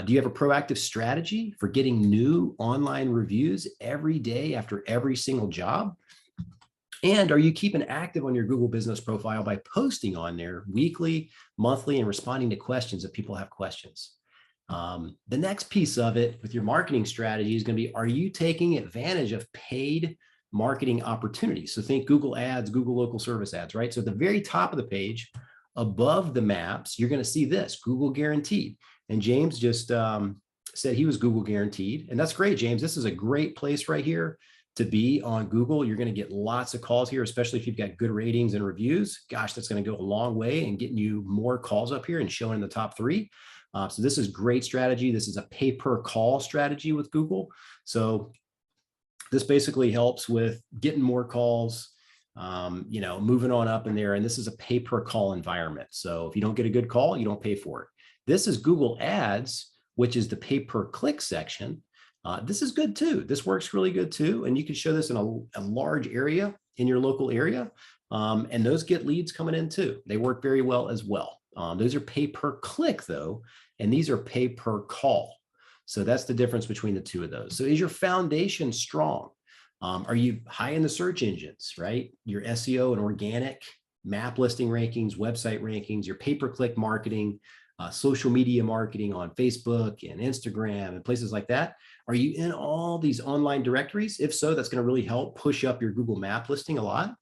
Do you have a proactive strategy for getting new online reviews every day after every single job? And are you keeping active on your Google Business profile by posting on there weekly, monthly, and responding to questions if people have questions? The next piece of it with your marketing strategy is going to be, are you taking advantage of paid marketing opportunities? So think Google Ads, Google Local Service Ads, right? So at the very top of the page, above the maps, you're going to see this, Google Guaranteed. And James just said he was Google Guaranteed. And that's great, James. This is a great place right here to be on Google. You're going to get lots of calls here, especially if you've got good ratings and reviews. Gosh, that's going to go a long way in getting you more calls up here and showing in the top 3. So this is great strategy. This is a pay per call strategy with Google. So this basically helps with getting more calls, moving on up in there. And this is a pay per call environment. So if you don't get a good call, you don't pay for it. This is Google Ads, which is the pay per click section. This is good too. This works really good too. And you can show this in a large area in your local area. And those get leads coming in too. They work very well as well. Those are pay per click though, and these are pay per call. So that's the difference between the two of those. So is your foundation strong? Are you high in the search engines, right? Your SEO and organic map listing rankings, website rankings, your pay-per-click marketing, social media marketing on Facebook and Instagram and places like that. Are you in all these online directories? If so, that's going to really help push up your Google map listing a lot.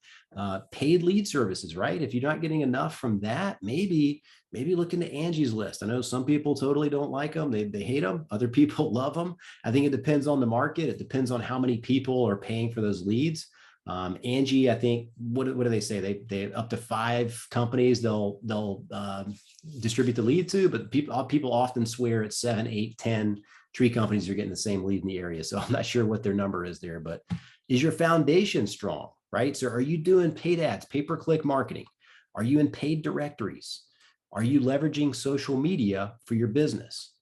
Paid lead services, right? If you're not getting enough from that, maybe look into Angie's List. I know some people totally don't like them. They hate them. Other people love them. I think it depends on the market. It depends on how many people are paying for those leads. Angie, I think, what do they say? They up to 5 companies they'll distribute the lead to, but people often swear it's 7, 8, 10 tree companies are getting the same lead in the area. So I'm not sure what their number is there, but is your foundation strong, right? So are you doing paid ads, pay-per-click marketing? Are you in paid directories? Are you leveraging social media for your business?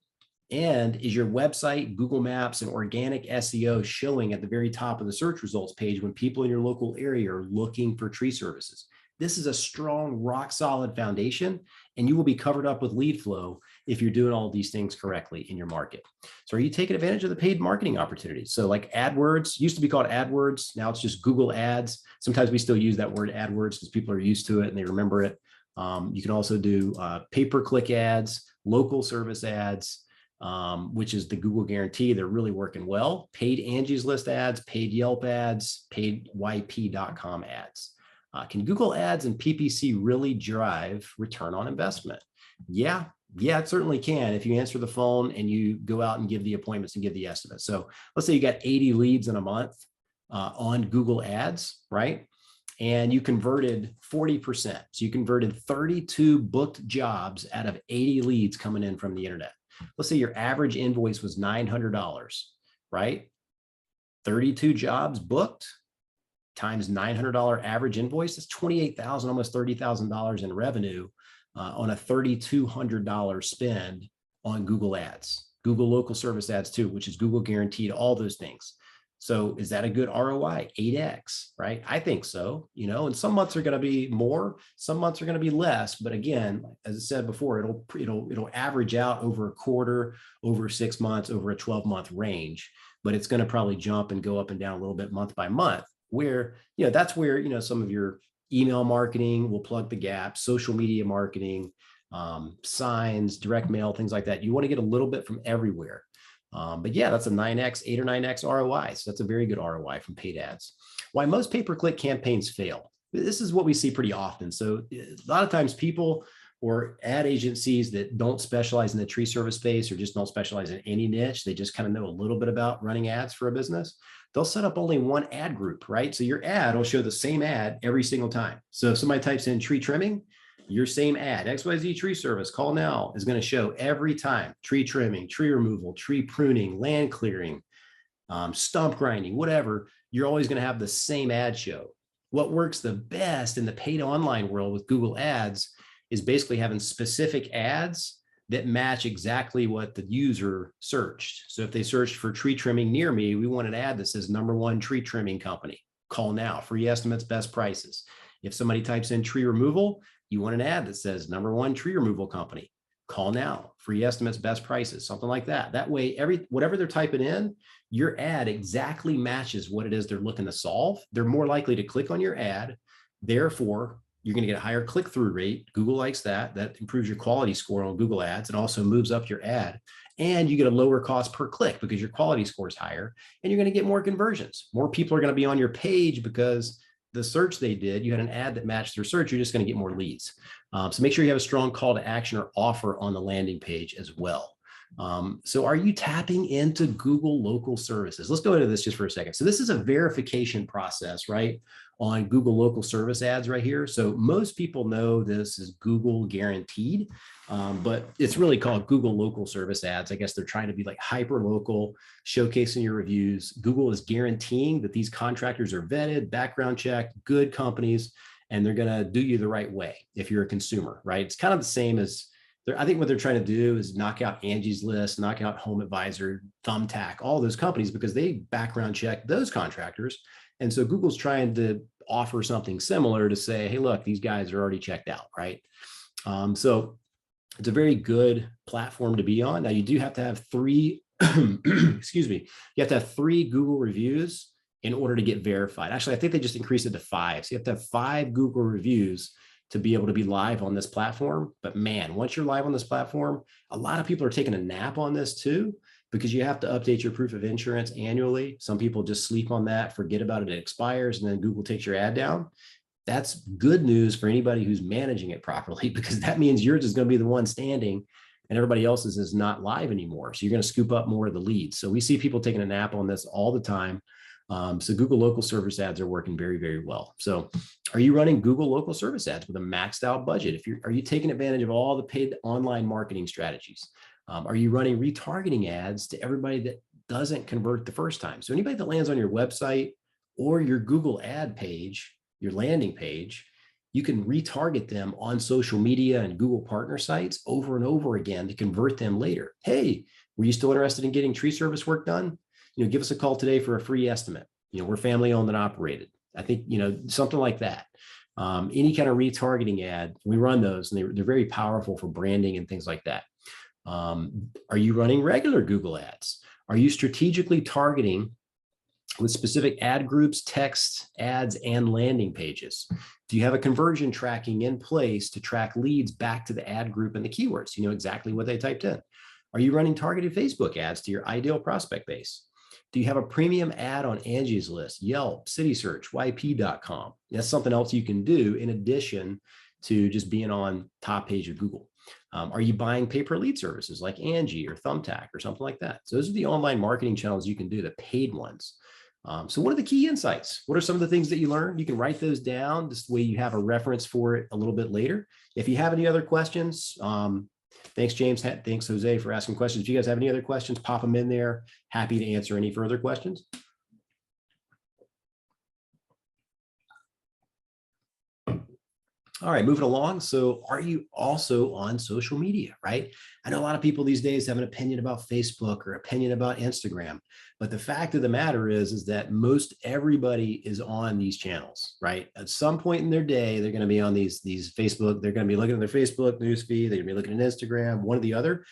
And is your website, Google Maps, and organic SEO showing at the very top of the search results page when people in your local area are looking for tree services? This is a strong, rock solid foundation, and you will be covered up with lead flow if you're doing all these things correctly in your market. So are you taking advantage of the paid marketing opportunities? So like AdWords, used to be called AdWords. Now it's just Google Ads. Sometimes we still use that word AdWords because people are used to it and they remember it. You can also do pay-per-click ads, local service ads, which is the Google Guarantee. They're really working well. Paid Angie's List ads, paid Yelp ads, paid YP.com ads. Can Google Ads and PPC really drive return on investment? Yeah, it certainly can if you answer the phone and you go out and give the appointments and give the estimates. So let's say you got 80 leads in a month on Google Ads, right? And you converted 40%. So you converted 32 booked jobs out of 80 leads coming in from the internet. Let's say your average invoice was $900, right? 32 jobs booked times $900 average invoice, that's $28,000, almost $30,000 in revenue on a $3,200 spend on Google Ads, Google Local Service Ads too, which is Google Guaranteed, all those things. So is that a good ROI? 8x, right? I think so, and some months are going to be more, some months are going to be less. But again, as I said before, it'll average out over a quarter, over 6 months, over a 12-month range, but it's going to probably jump and go up and down a little bit month by month. Where, that's where, some of your email marketing will plug the gap, social media marketing, signs, direct mail, things like that. You want to get a little bit from everywhere. But yeah, that's a 9x, 8 or 9x ROI. So that's a very good ROI from paid ads. why most pay-per-click campaigns fail. This is what we see pretty often. So a lot of times people or ad agencies that don't specialize in the tree service space or just don't specialize in any niche, they just kind of know a little bit about running ads for a business. They'll set up only one ad group, right? So your ad will show the same ad every single time. So if somebody types in tree trimming, your same ad, XYZ tree service, call now, is going to show every time: tree trimming, tree removal, tree pruning, land clearing, stump grinding, whatever. You're always going to have the same ad show. What works the best in the paid online world with Google Ads is basically having specific ads that match exactly what the user searched. So if they searched for tree trimming near me, we want an ad that says #1 tree trimming company. Call now, free estimates, best prices. If somebody types in tree removal, you want an ad that says #1 tree removal company. Call now, free estimates, best prices, something like that. That way, whatever they're typing in, your ad exactly matches what it is they're looking to solve. They're more likely to click on your ad. Therefore, you're going to get a higher click-through rate. Google likes that. That improves your quality score on Google Ads and also moves up your ad. And you get a lower cost per click because your quality score is higher, and you're going to get more conversions. More people are going to be on your page because the search they did, you had an ad that matched their search. You're just going to get more leads. So make sure you have a strong call to action or offer on the landing page as well. So are you tapping into Google local services? Let's go into this just for a second. So this is a verification process, right, on Google local service ads right here. So most people know this is Google guaranteed, but it's really called Google local service ads. I guess they're trying to be like hyper local, showcasing your reviews. Google is guaranteeing that these contractors are vetted, background checked, good companies, and they're going to do you the right way if you're a consumer, right? It's kind of the same as I think what they're trying to do is knock out Angie's List, knock out Home Advisor, Thumbtack, all those companies, because they background check those contractors. And so Google's trying to offer something similar to say, hey, look, these guys are already checked out, right? So it's a very good platform to be on. Now, you do have to have 3, excuse me, you have to have 3 Google reviews in order to get verified. Actually, I think they just increased it to 5. So you have to have 5 Google reviews to be able to be live on this platform. But man, once you're live on this platform, a lot of people are taking a nap on this too, because you have to update your proof of insurance annually. Some people just sleep on that, forget about it, it expires, and then Google takes your ad down. That's good news for anybody who's managing it properly, because that means yours is going to be the one standing and everybody else's is not live anymore. So you're going to scoop up more of the leads. So we see people taking a nap on this all the time. So Google local service ads are working very, very well. So are you running Google local service ads with a maxed out budget? Are you taking advantage of all the paid online marketing strategies? Are you running retargeting ads to everybody that doesn't convert the first time? So anybody that lands on your website or your Google ad page, your landing page, you can retarget them on social media and Google partner sites over and over again to convert them later. Hey, were you still interested in getting tree service work done? Give us a call today for a free estimate. We're family owned and operated. I think, something like that. Any kind of retargeting ad, we run those, and they're very powerful for branding and things like that. Are you running regular Google ads? Are you strategically targeting with specific ad groups, text, ads, and landing pages? Do you have a conversion tracking in place to track leads back to the ad group and the keywords? You know exactly what they typed in. Are you running targeted Facebook ads to your ideal prospect base? Do you have a premium ad on Angie's List, Yelp, CitySearch, YP.com? That's something else you can do in addition to just being on top page of Google. Are you buying pay-per-lead services like Angie or Thumbtack or something like that? So those are the online marketing channels you can do, the paid ones. So what are the key insights? What are some of the things that you learned? You can write those down. This way you have a reference for it a little bit later. If you have any other questions, thanks, James. Thanks, Jose, for asking questions. If you guys have any other questions, pop them in there. Happy to answer any further questions. All right, moving along. So are you also on social media, right? I know a lot of people these days have an opinion about Facebook or opinion about Instagram, but the fact of the matter is that most everybody is on these channels, right? At some point in their day, they're going to be on these Facebook, they're going to be looking at their Facebook newsfeed, they're going to be looking at Instagram, one or the other.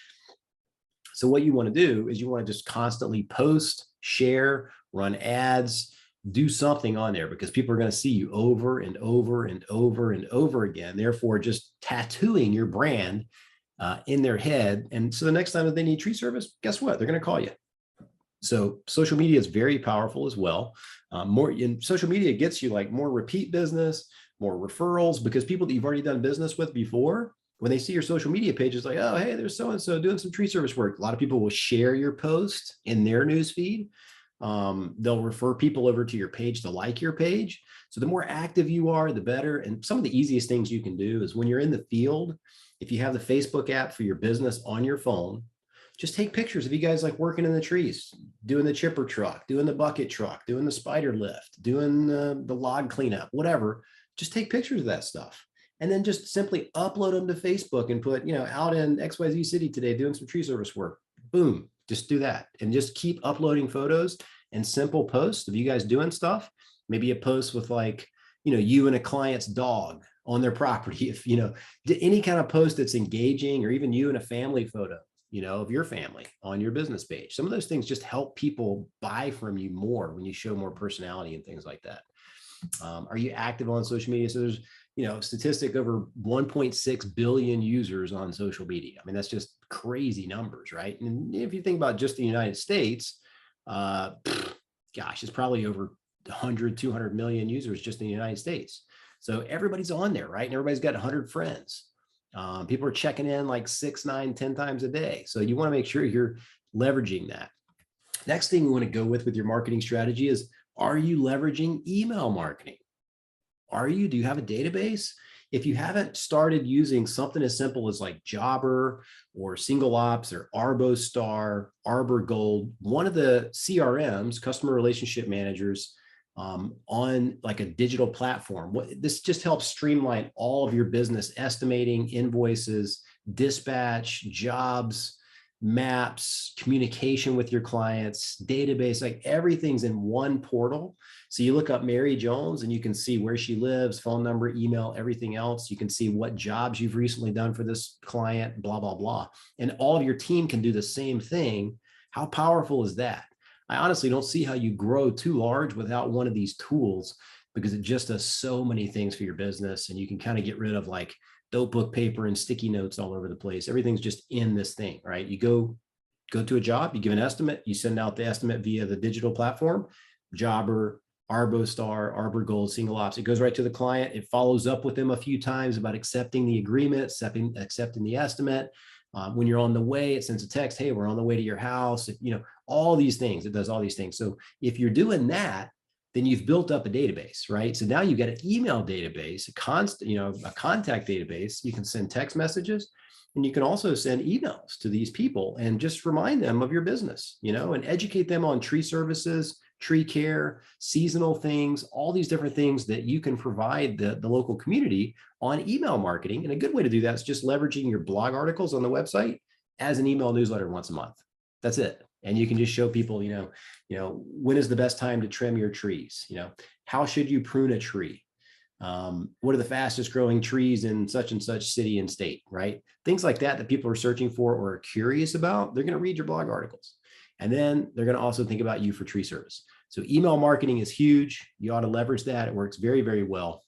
So what you want to do is you want to just constantly post, share, run ads, do something on there, because people are going to see you over and over and over and over again, therefore just tattooing your brand in their head. And so the next time that they need tree service, guess what? They're going to call you. So social media is very powerful as well. Social media gets you like more repeat business, more referrals, because people that you've already done business with before, when they see your social media page, it's like, oh, hey, there's so-and-so doing some tree service work. A lot of people will share your post in their news feed. They'll refer people over to your page to like your page. So the more active you are, the better. And some of the easiest things you can do is when you're in the field, if you have the Facebook app for your business on your phone, just take pictures of you guys like working in the trees, doing the chipper truck, doing the bucket truck, doing the spider lift, doing the log cleanup, whatever. Just take pictures of that stuff. And then just simply upload them to Facebook and put, out in XYZ city today doing some tree service work. Boom, just do that. And just keep uploading photos and simple posts of you guys doing stuff. Maybe a post with like, you and a client's dog on their property. If, any kind of post that's engaging, or even you and a family photo, of your family on your business page. Some of those things just help people buy from you more when you show more personality and things like that. Are you active on social media? So there's, statistic over 1.6 billion users on social media. I mean, that's just crazy numbers, right? And if you think about just the United States, it's probably over 100, 200 million users just in the United States. So everybody's on there, right? And everybody's got 100 friends. People are checking in like 6, 9, 10 times a day. So you want to make sure you're leveraging that. Next thing we want to go with your marketing strategy is, are you leveraging email marketing? Do you have a database? If you haven't started using something as simple as like Jobber or Single Ops or ArboStar, Arbor Gold, one of the CRMs, customer relationship managers, on like a digital platform. This just helps streamline all of your business estimating, invoices, dispatch, jobs, maps, communication with your clients, database, like everything's in one portal. So you look up Mary Jones and you can see where she lives, phone number, email, everything else. You can see what jobs you've recently done for this client, blah, blah, blah. And all of your team can do the same thing. How powerful is that? I honestly don't see how you grow too large without one of these tools, because it just does so many things for your business. And you can kind of get rid of like notebook paper and sticky notes all over the place. Everything's just in this thing, right? You go to a job, you give an estimate, you send out the estimate via the digital platform, Jobber, ArboStar, Arbor Gold, Single Ops. It goes right to the client. It follows up with them a few times about accepting the agreement, accepting the estimate. When you're on the way, it sends a text, hey, we're on the way to your house. All these things. It does all these things. So if you're doing that, then you've built up a database, right? So now you've got an email database, a contact database. You can send text messages, and you can also send emails to these people and just remind them of your business, and educate them on tree services, tree care, seasonal things, all these different things that you can provide the local community on email marketing. And a good way to do that is just leveraging your blog articles on the website as an email newsletter once a month. That's it. And you can just show people, when is the best time to trim your trees? How should you prune a tree? What are the fastest growing trees in such and such city and state, right? Things like that people are searching for or are curious about, they're going to read your blog articles. And then they're going to also think about you for tree service. So email marketing is huge. You ought to leverage that. It works very, very well.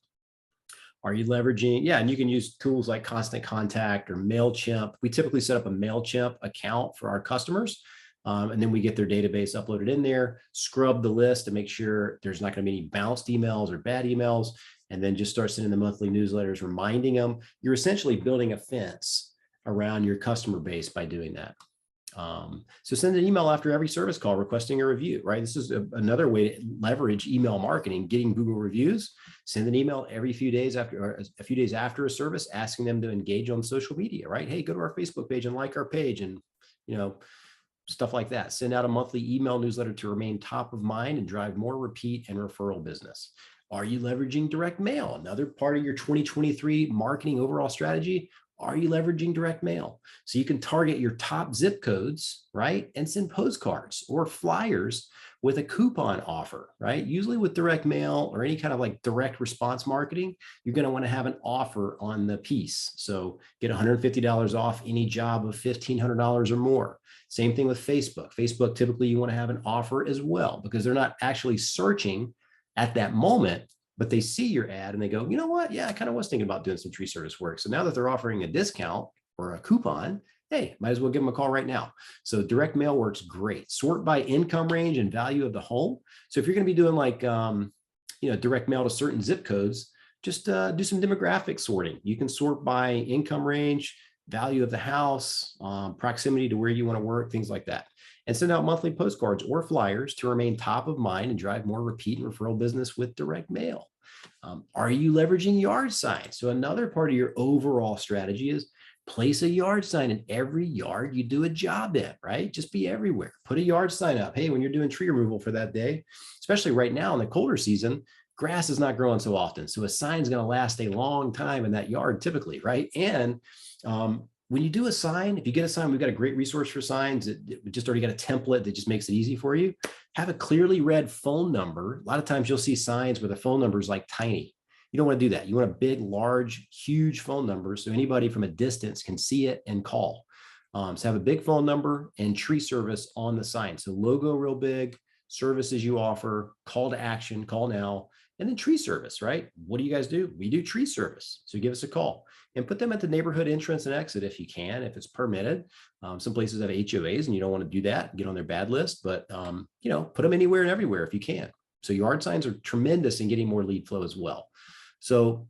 Are you leveraging? Yeah, and you can use tools like Constant Contact or MailChimp. We typically set up a MailChimp account for our customers. And then we get their database uploaded in there, scrub the list to make sure there's not going to be any bounced emails or bad emails, and then just start sending the monthly newsletters, reminding them. You're essentially building a fence around your customer base by doing that. So send an email after every service call requesting a review, right? This is another way to leverage email marketing, getting Google reviews. Send an email every few days after, or a few days after a service, asking them to engage on social media, right? Hey, go to our Facebook page and like our page, and stuff like that. Send out a monthly email newsletter to remain top of mind and drive more repeat and referral business. Are you leveraging direct mail? Another part of your 2023 marketing overall strategy. Are you leveraging direct mail? So you can target your top zip codes, right? And send postcards or flyers with a coupon offer, right? Usually with direct mail or any kind of like direct response marketing, you're going to want to have an offer on the piece. So get $150 off any job of $1,500 or more. Same thing with Facebook. Facebook, typically you want to have an offer as well, because they're not actually searching at that moment, but they see your ad and they go, you know what? Yeah, I kind of was thinking about doing some tree service work. So now that they're offering a discount or a coupon, hey, might as well give them a call right now. So direct mail works great. Sort by income range and value of the home. So if you're going to be doing like, direct mail to certain zip codes, just do some demographic sorting. You can sort by income range, value of the house, proximity to where you want to work, things like that. And send out monthly postcards or flyers to remain top of mind and drive more repeat and referral business with direct mail. Are you leveraging yard signs? So another part of your overall strategy is place a yard sign in every yard you do a job in, right? Just be everywhere. Put a yard sign up. Hey, when you're doing tree removal for that day, especially right now in the colder season, grass is not growing so often. So a sign is going to last a long time in that yard typically, right? And when you do a sign, if you get a sign, we've got a great resource for signs. We just already got a template that just makes it easy for you. Have a clearly read phone number. A lot of times you'll see signs where the phone number is like tiny. You don't want to do that. You want a big, large, huge phone number so anybody from a distance can see it and call. So have a big phone number and tree service on the sign. So logo real big, services you offer, call to action, call now, and then tree service, right? What do you guys do? We do tree service. So give us a call and put them at the neighborhood entrance and exit if you can, if it's permitted. Some places have HOAs and you don't want to do that, get on their bad list, but put them anywhere and everywhere if you can. So yard signs are tremendous in getting more lead flow as well. So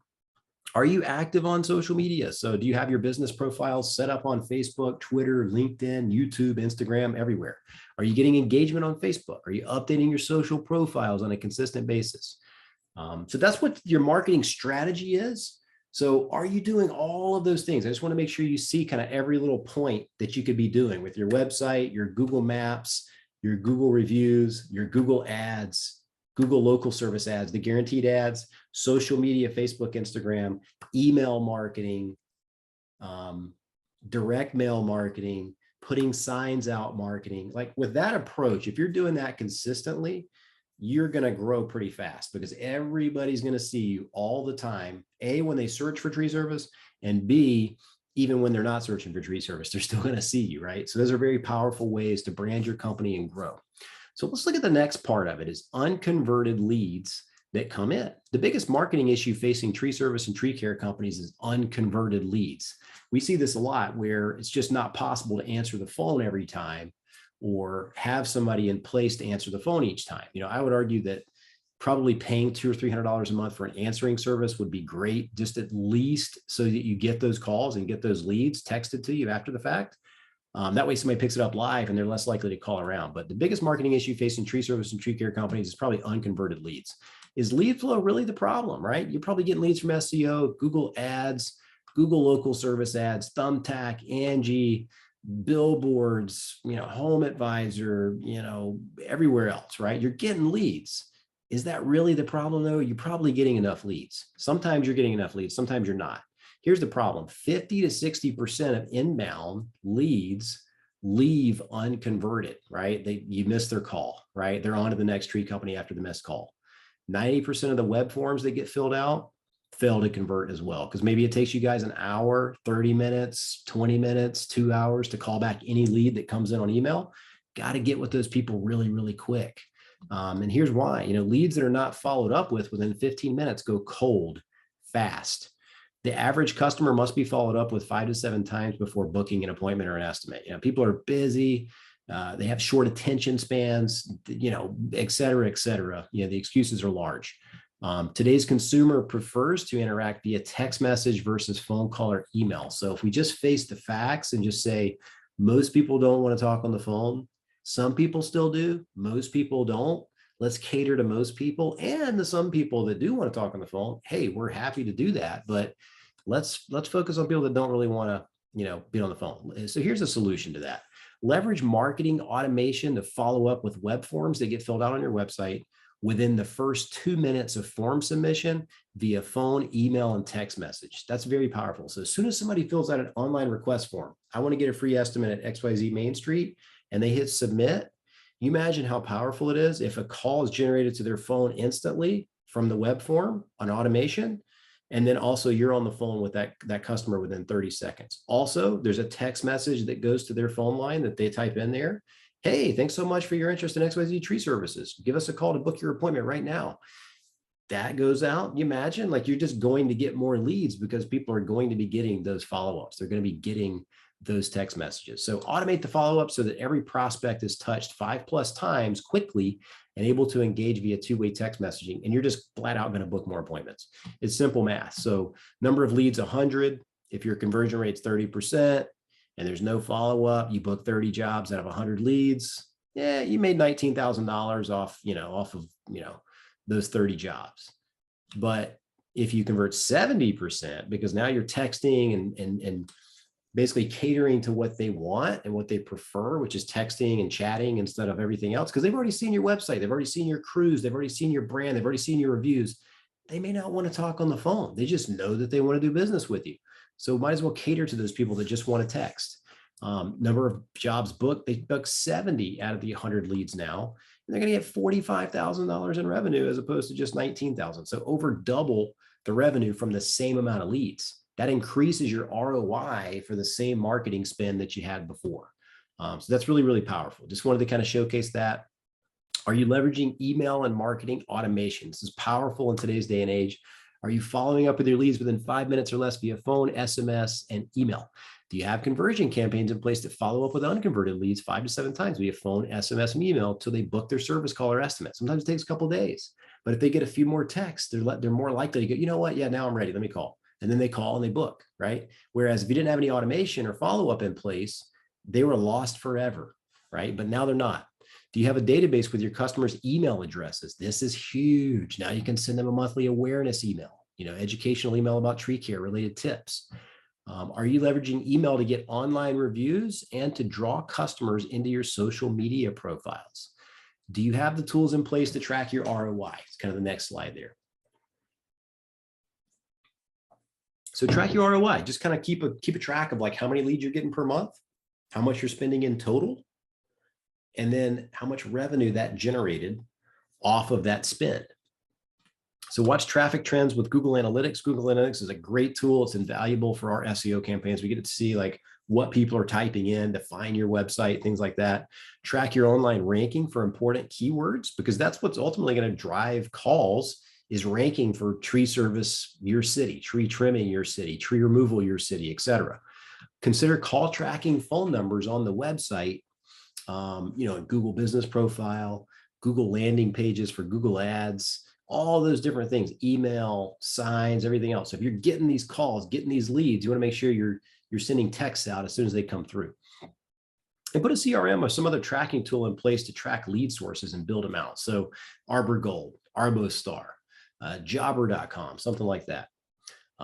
are you active on social media? So do you have your business profiles set up on Facebook, Twitter, LinkedIn, YouTube, Instagram, everywhere? Are you getting engagement on Facebook? Are you updating your social profiles on a consistent basis? So that's what your marketing strategy is. So are you doing all of those things? I just want to make sure you see kind of every little point that you could be doing with your website, your Google Maps, your Google reviews, your Google ads, Google local service ads, the guaranteed ads, social media, Facebook, Instagram, email marketing, direct mail marketing, putting signs out marketing. Like with that approach, if you're doing that consistently, you're going to grow pretty fast because everybody's going to see you all the time. A, when they search for tree service, and B, even when they're not searching for tree service, they're still going to see you, right? So those are very powerful ways to brand your company and grow. So let's look at the next part of it is unconverted leads that come in. The biggest marketing issue facing tree service and tree care companies is unconverted leads. We see this a lot where it's just not possible to answer the phone every time or have somebody in place to answer the phone each time. I would argue that probably paying $200 or $300 a month for an answering service would be great, just at least so that you get those calls and get those leads texted to you after the fact. That way somebody picks it up live and they're less likely to call around. But the biggest marketing issue facing tree service and tree care companies is probably unconverted leads. Is lead flow really the problem, right? You're probably getting leads from SEO, Google ads, Google local service ads, Thumbtack, Angie, billboards, Home Advisor, everywhere else, right? You're getting leads. Is that really the problem though? You're probably getting enough leads. Sometimes you're getting enough leads, sometimes you're not. Here's the problem. 50 to 60% of inbound leads leave unconverted, right? You miss their call, right? They're on to the next tree company after the missed call. 90% of the web forms that get filled out fail to convert as well, because maybe it takes you guys an hour, 30 minutes, 20 minutes, 2 hours to call back any lead that comes in on email. Got to get with those people really, really quick. And here's why. Leads that are not followed up with within 15 minutes go cold fast. The average customer must be followed up with 5 to 7 times before booking an appointment or an estimate. People are busy. They have short attention spans, et cetera, et cetera. The excuses are large. Today's consumer prefers to interact via text message versus phone call or email. So if we just face the facts and just say, most people don't want to talk on the phone. Some people still do. Most people don't. Let's cater to most people and the some people that do want to talk on the phone. Hey, we're happy to do that, but let's focus on people that don't really want to, be on the phone. So here's a solution to that. Leverage marketing automation to follow up with web forms that get filled out on your website within the first 2 minutes of form submission via phone, email, and text message. That's very powerful. So as soon as somebody fills out an online request form, I want to get a free estimate at XYZ Main Street, and they hit submit, you imagine how powerful it is if a call is generated to their phone instantly from the web form on automation. And then also you're on the phone with that customer within 30 seconds. Also, there's a text message that goes to their phone line that they type in there. Hey, thanks so much for your interest in XYZ Tree Services. Give us a call to book your appointment right now. That goes out. You imagine like you're just going to get more leads because people are going to be getting those follow-ups. They're going to be getting those text messages. So automate the follow-up so that every prospect is touched 5+ times quickly and able to engage via two-way text messaging. And you're just flat out going to book more appointments. It's simple math. So number of leads, 100. If your conversion rate's 30% and there's no follow-up, you book 30 jobs out of 100 leads. Yeah, you made $19,000 off of those 30 jobs. But if you convert 70%, because now you're texting and basically catering to what they want and what they prefer, which is texting and chatting instead of everything else, because they've already seen your website, they've already seen your cruise, they've already seen your brand, they've already seen your reviews. They may not want to talk on the phone. They just know that they want to do business with you. So might as well cater to those people that just want to text. Number of jobs booked, they book 70 out of the 100 leads now, and they're going to get $45,000 in revenue as opposed to just 19,000. So over double the revenue from the same amount of leads. That increases your ROI for the same marketing spend that you had before. So that's really, really powerful. Just wanted to kind of showcase that. Are you leveraging email and marketing automation? This is powerful in today's day and age. Are you following up with your leads within 5 minutes or less via phone, SMS, and email? Do you have conversion campaigns in place to follow up with unconverted leads 5 to 7 times via phone, SMS, and email until they book their service call or estimate? Sometimes it takes a couple of days, but if they get a few more texts, they're more likely to go, you know what? Yeah, now I'm ready. Let me call. And then they call and they book, right? Whereas if you didn't have any automation or follow-up in place, they were lost forever, right? But now they're not. Do you have a database with your customers' email addresses? This is huge. Now you can send them a monthly awareness email, educational email about tree care related tips. Are you leveraging email to get online reviews and to draw customers into your social media profiles? Do you have the tools in place to track your ROI? It's kind of the next slide there. So track your ROI. Just kind of keep a track of like how many leads you're getting per month, how much you're spending in total, and then how much revenue that generated off of that spend. So watch traffic trends with Google Analytics. Google Analytics is a great tool. It's invaluable for our SEO campaigns. We get to see like what people are typing in to find your website, things like that. Track your online ranking for important keywords, because that's what's ultimately going to drive calls, is ranking for tree service your city, tree trimming your city, tree removal your city, etc. Consider call tracking phone numbers on the website, Google Business Profile, Google landing pages for Google Ads, all those different things, email, signs, everything else. So if you're getting these calls, getting these leads, you want to make sure you're sending texts out as soon as they come through. And put a CRM or some other tracking tool in place to track lead sources and build them out. So Arbor Gold, Arbostar, Jobber.com, something like that.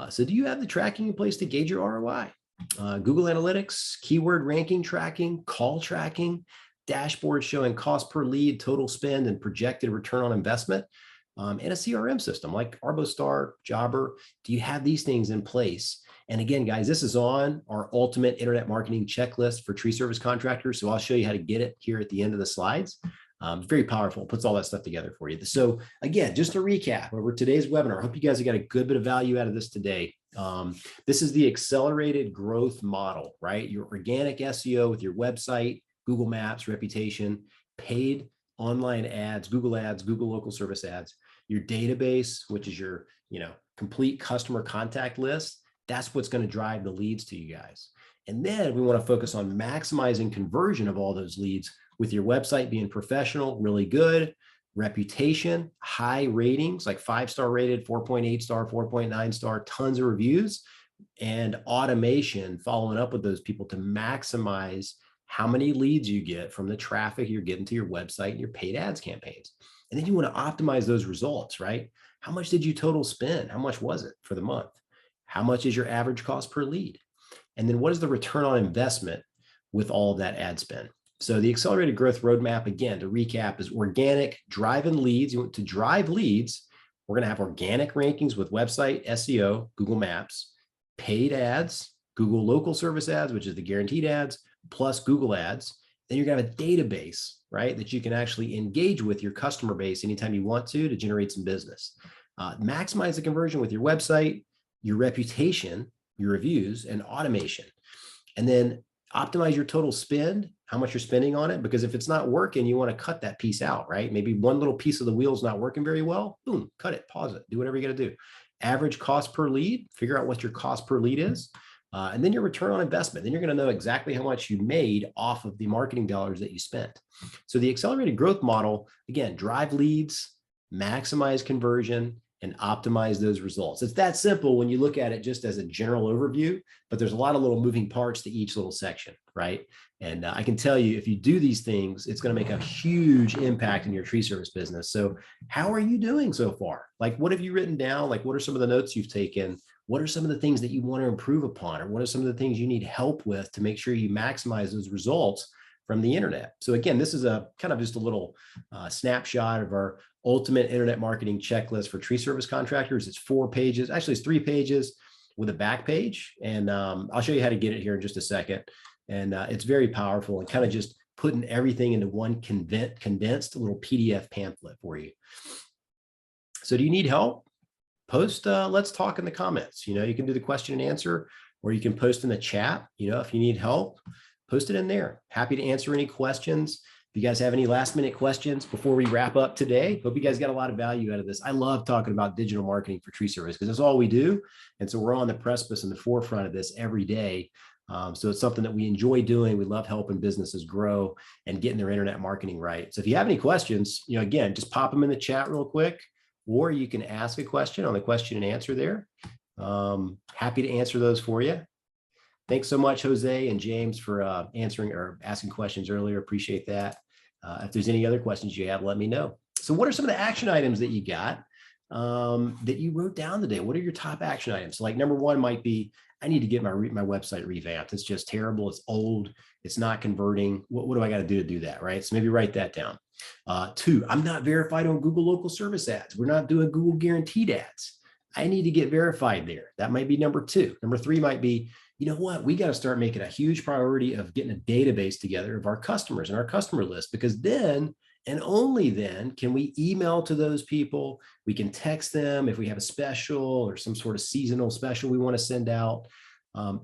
So do you have the tracking in place to gauge your ROI? Google Analytics, keyword ranking tracking, call tracking, dashboard showing cost per lead, total spend, and projected return on investment, and a CRM system like Arbostar, Jobber. Do you have these things in place? And again, guys, this is on our ultimate internet marketing checklist for tree service contractors. So I'll show you how to get it here at the end of the slides. It's very powerful. It puts all that stuff together for you. So again, just to recap over today's webinar, I hope you guys have got a good bit of value out of this today. This is the accelerated growth model, right? Your organic SEO with your website, Google Maps, reputation, paid online ads, Google local service ads, your database, which is your, complete customer contact list. That's what's going to drive the leads to you guys. And then we want to focus on maximizing conversion of all those leads with your website being professional, really good, reputation, high ratings, like 5-star rated, 4.8 star, 4.9 star, tons of reviews, and automation following up with those people to maximize how many leads you get from the traffic you're getting to your website and your paid ads campaigns. And then you want to optimize those results, right? How much did you total spend? How much was it for the month? How much is your average cost per lead? And then what is the return on investment with all of that ad spend? So the accelerated growth roadmap, again, to recap, is organic, driving leads. You want to drive leads. We're going to have organic rankings with website, SEO, Google Maps, paid ads, Google local service ads, which is the guaranteed ads, plus Google ads. Then you're going to have a database, right, that you can actually engage with your customer base anytime you want to generate some business. Maximize the conversion with your website, your reputation, your reviews, and automation. And then optimize your total spend, how much you're spending on it, because if it's not working, you want to cut that piece out, right? Maybe one little piece of the wheel is not working very well. Boom, cut it, pause it, do whatever you got to do. Average cost per lead, figure out what your cost per lead is. And then your return on investment. Then you're going to know exactly how much you made off of the marketing dollars that you spent. So the accelerated growth model, again, drive leads, maximize conversion, and optimize those results. It's that simple when you look at it just as a general overview, but there's a lot of little moving parts to each little section, right? And I can tell you, if you do these things, it's going to make a huge impact in your tree service business. So how are you doing so far? Like, what have you written down? Like, what are some of the notes you've taken? What are some of the things that you want to improve upon? Or what are some of the things you need help with to make sure you maximize those results from the internet? So again, this is a kind of just a little snapshot of our ultimate internet marketing checklist for tree service contractors. It's 4 pages. Actually, it's 3 pages with a back page. And I'll show you how to get it here in just a second. And it's very powerful and kind of just putting everything into one condensed little PDF pamphlet for you. So do you need help? Post, let's talk in the comments. You can do the question and answer, or you can post in the chat. If you need help, post it in there. Happy to answer any questions. If you guys have any last minute questions before we wrap up today, hope you guys got a lot of value out of this. I love talking about digital marketing for tree service because that's all we do. And so we're on the precipice and the forefront of this every day. So it's something that we enjoy doing. We love helping businesses grow and getting their internet marketing right. So if you have any questions, again, just pop them in the chat real quick, or you can ask a question on the question and answer there. Happy to answer those for you. Thanks so much, Jose and James, for answering or asking questions earlier. Appreciate that. If there's any other questions you have, let me know. So what are some of the action items that you got that you wrote down today? What are your top action items? Like number 1 might be, I need to get my website revamped. It's just terrible. It's old. It's not converting. What do I got to do that, right? So maybe write that down. 2, I'm not verified on Google local service ads. We're not doing Google guaranteed ads. I need to get verified there. That might be number 2. Number 3 might be, you know what? We got to start making a huge priority of getting a database together of our customers and our customer list, because then and only then can we email to those people. We can text them if we have a special or some sort of seasonal special we want to send out.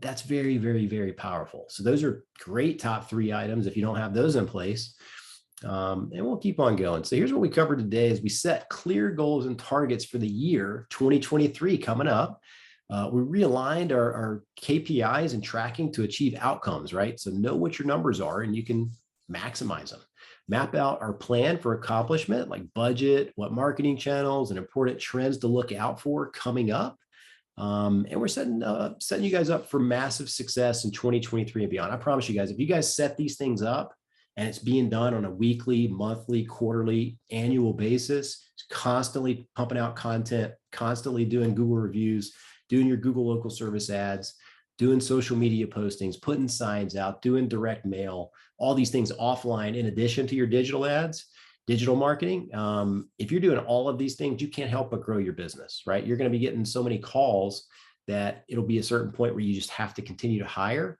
That's very, very, very powerful. So those are great top 3 items if you don't have those in place. And we'll keep on going. So here's what we covered today: is we set clear goals and targets for the year 2023 coming up. We realigned our KPIs and tracking to achieve outcomes, right? So know what your numbers are and you can maximize them. Map out our plan for accomplishment, like budget, what marketing channels and important trends to look out for coming up. And we're setting you guys up for massive success in 2023 and beyond. I promise you guys, if you guys set these things up and it's being done on a weekly, monthly, quarterly, annual basis, constantly pumping out content, constantly doing Google reviews, doing your Google local service ads, doing social media postings, putting signs out, doing direct mail, all these things offline in addition to your digital ads, digital marketing. If you're doing all of these things, you can't help but grow your business, right? You're going to be getting so many calls that it'll be a certain point where you just have to continue to hire.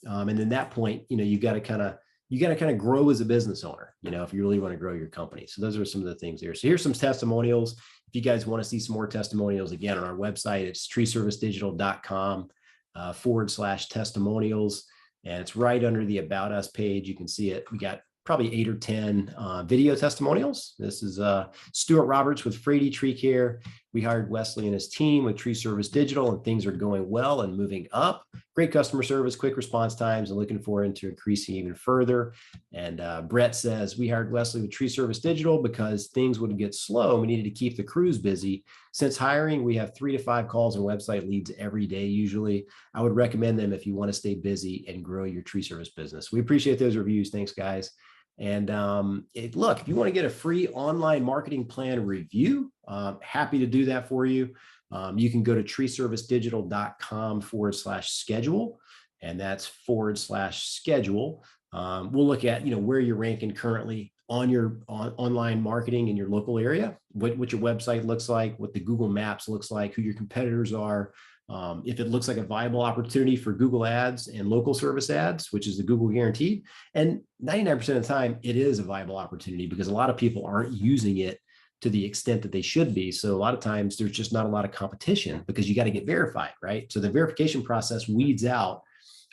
And then that point, you got to kind of grow as a business owner, if you really want to grow your company. So those are some of the things there. So here's some testimonials. If you guys want to see some more testimonials, again, on our website, it's treeservicedigital.com /testimonials. And it's right under the About Us page. You can see it. We got probably 8 or 10 video testimonials. This is Stuart Roberts with Frady Tree Care. We hired Wesley and his team with Tree Service Digital, and things are going well and moving up. Great customer service, quick response times, and looking forward to increasing even further. And Brett says, we hired Wesley with Tree Service Digital because things would get slow. We needed to keep the crews busy. Since hiring, we have 3 to 5 calls and website leads every day usually. I would recommend them if you want to stay busy and grow your tree service business. We appreciate those reviews. Thanks, guys. And look, if you want to get a free online marketing plan review, happy to do that for you. You can go to treeservicedigital.com /schedule, and that's /schedule. We'll look at, where you're ranking currently on your online marketing in your local area, what your website looks like, what the Google Maps looks like, who your competitors are. If it looks like a viable opportunity for Google ads and local service ads, which is the Google guaranteed. And 99% of the time, it is a viable opportunity because a lot of people aren't using it to the extent that they should be. So a lot of times there's just not a lot of competition because you got to get verified, right? So the verification process weeds out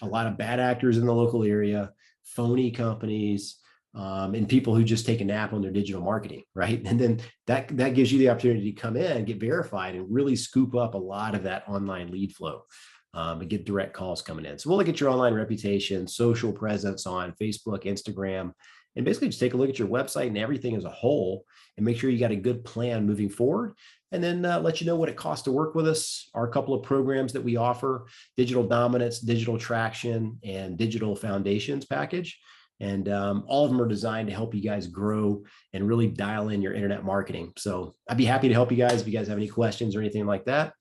a lot of bad actors in the local area, phony companies, and people who just take a nap on their digital marketing, right? And then that gives you the opportunity to come in and get verified and really scoop up a lot of that online lead flow. and get direct calls coming in. So we'll look at your online reputation, social presence on Facebook, Instagram, and basically just take a look at your website and everything as a whole and make sure you got a good plan moving forward. And then let you know what it costs to work with us. Our couple of programs that we offer: Digital Dominance, Digital Traction, and Digital Foundations package. And all of them are designed to help you guys grow and really dial in your internet marketing. So I'd be happy to help you guys if you guys have any questions or anything like that,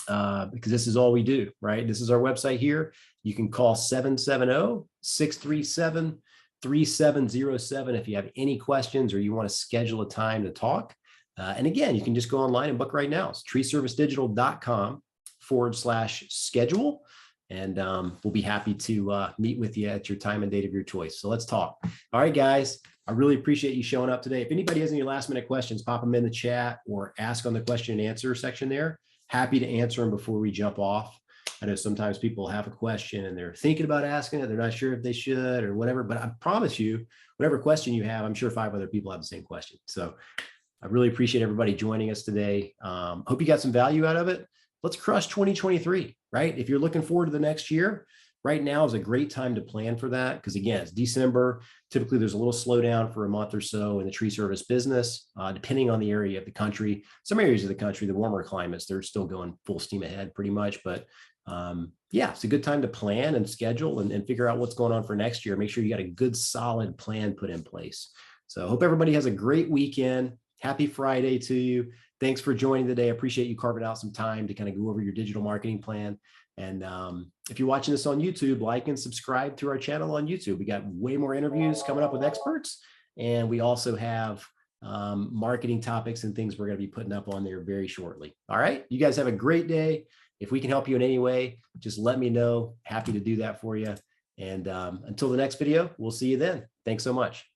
because this is all we do, right? This is our website here. You can call 770-637-3707 if you have any questions or you want to schedule a time to talk. And again, you can just go online and book right now. It's treeservicedigital.com/schedule. And we'll be happy to meet with you at your time and date of your choice. So let's talk. All right, guys, I really appreciate you showing up today. If anybody has any last minute questions, pop them in the chat or ask on the question and answer section there. Happy to answer them before we jump off. I know sometimes people have a question and they're thinking about asking it. They're not sure if they should or whatever, but I promise you, whatever question you have, I'm sure 5 other people have the same question. So I really appreciate everybody joining us today. Hope you got some value out of it. Let's crush 2023, right? If you're looking forward to the next year, right now is a great time to plan for that. Because again, it's December. Typically, there's a little slowdown for a month or so in the tree service business, depending on the area of the country. Some areas of the country, the warmer climates, they're still going full steam ahead pretty much. But yeah, it's a good time to plan and schedule and figure out what's going on for next year. Make sure you got a good, solid plan put in place. So I hope everybody has a great weekend. Happy Friday to you. Thanks for joining today. I appreciate you carving out some time to kind of go over your digital marketing plan. And if you're watching this on YouTube, like and subscribe to our channel on YouTube. We got way more interviews coming up with experts. And we also have marketing topics and things we're going to be putting up on there very shortly. All right. You guys have a great day. If we can help you in any way, just let me know. Happy to do that for you. And until the next video, we'll see you then. Thanks so much.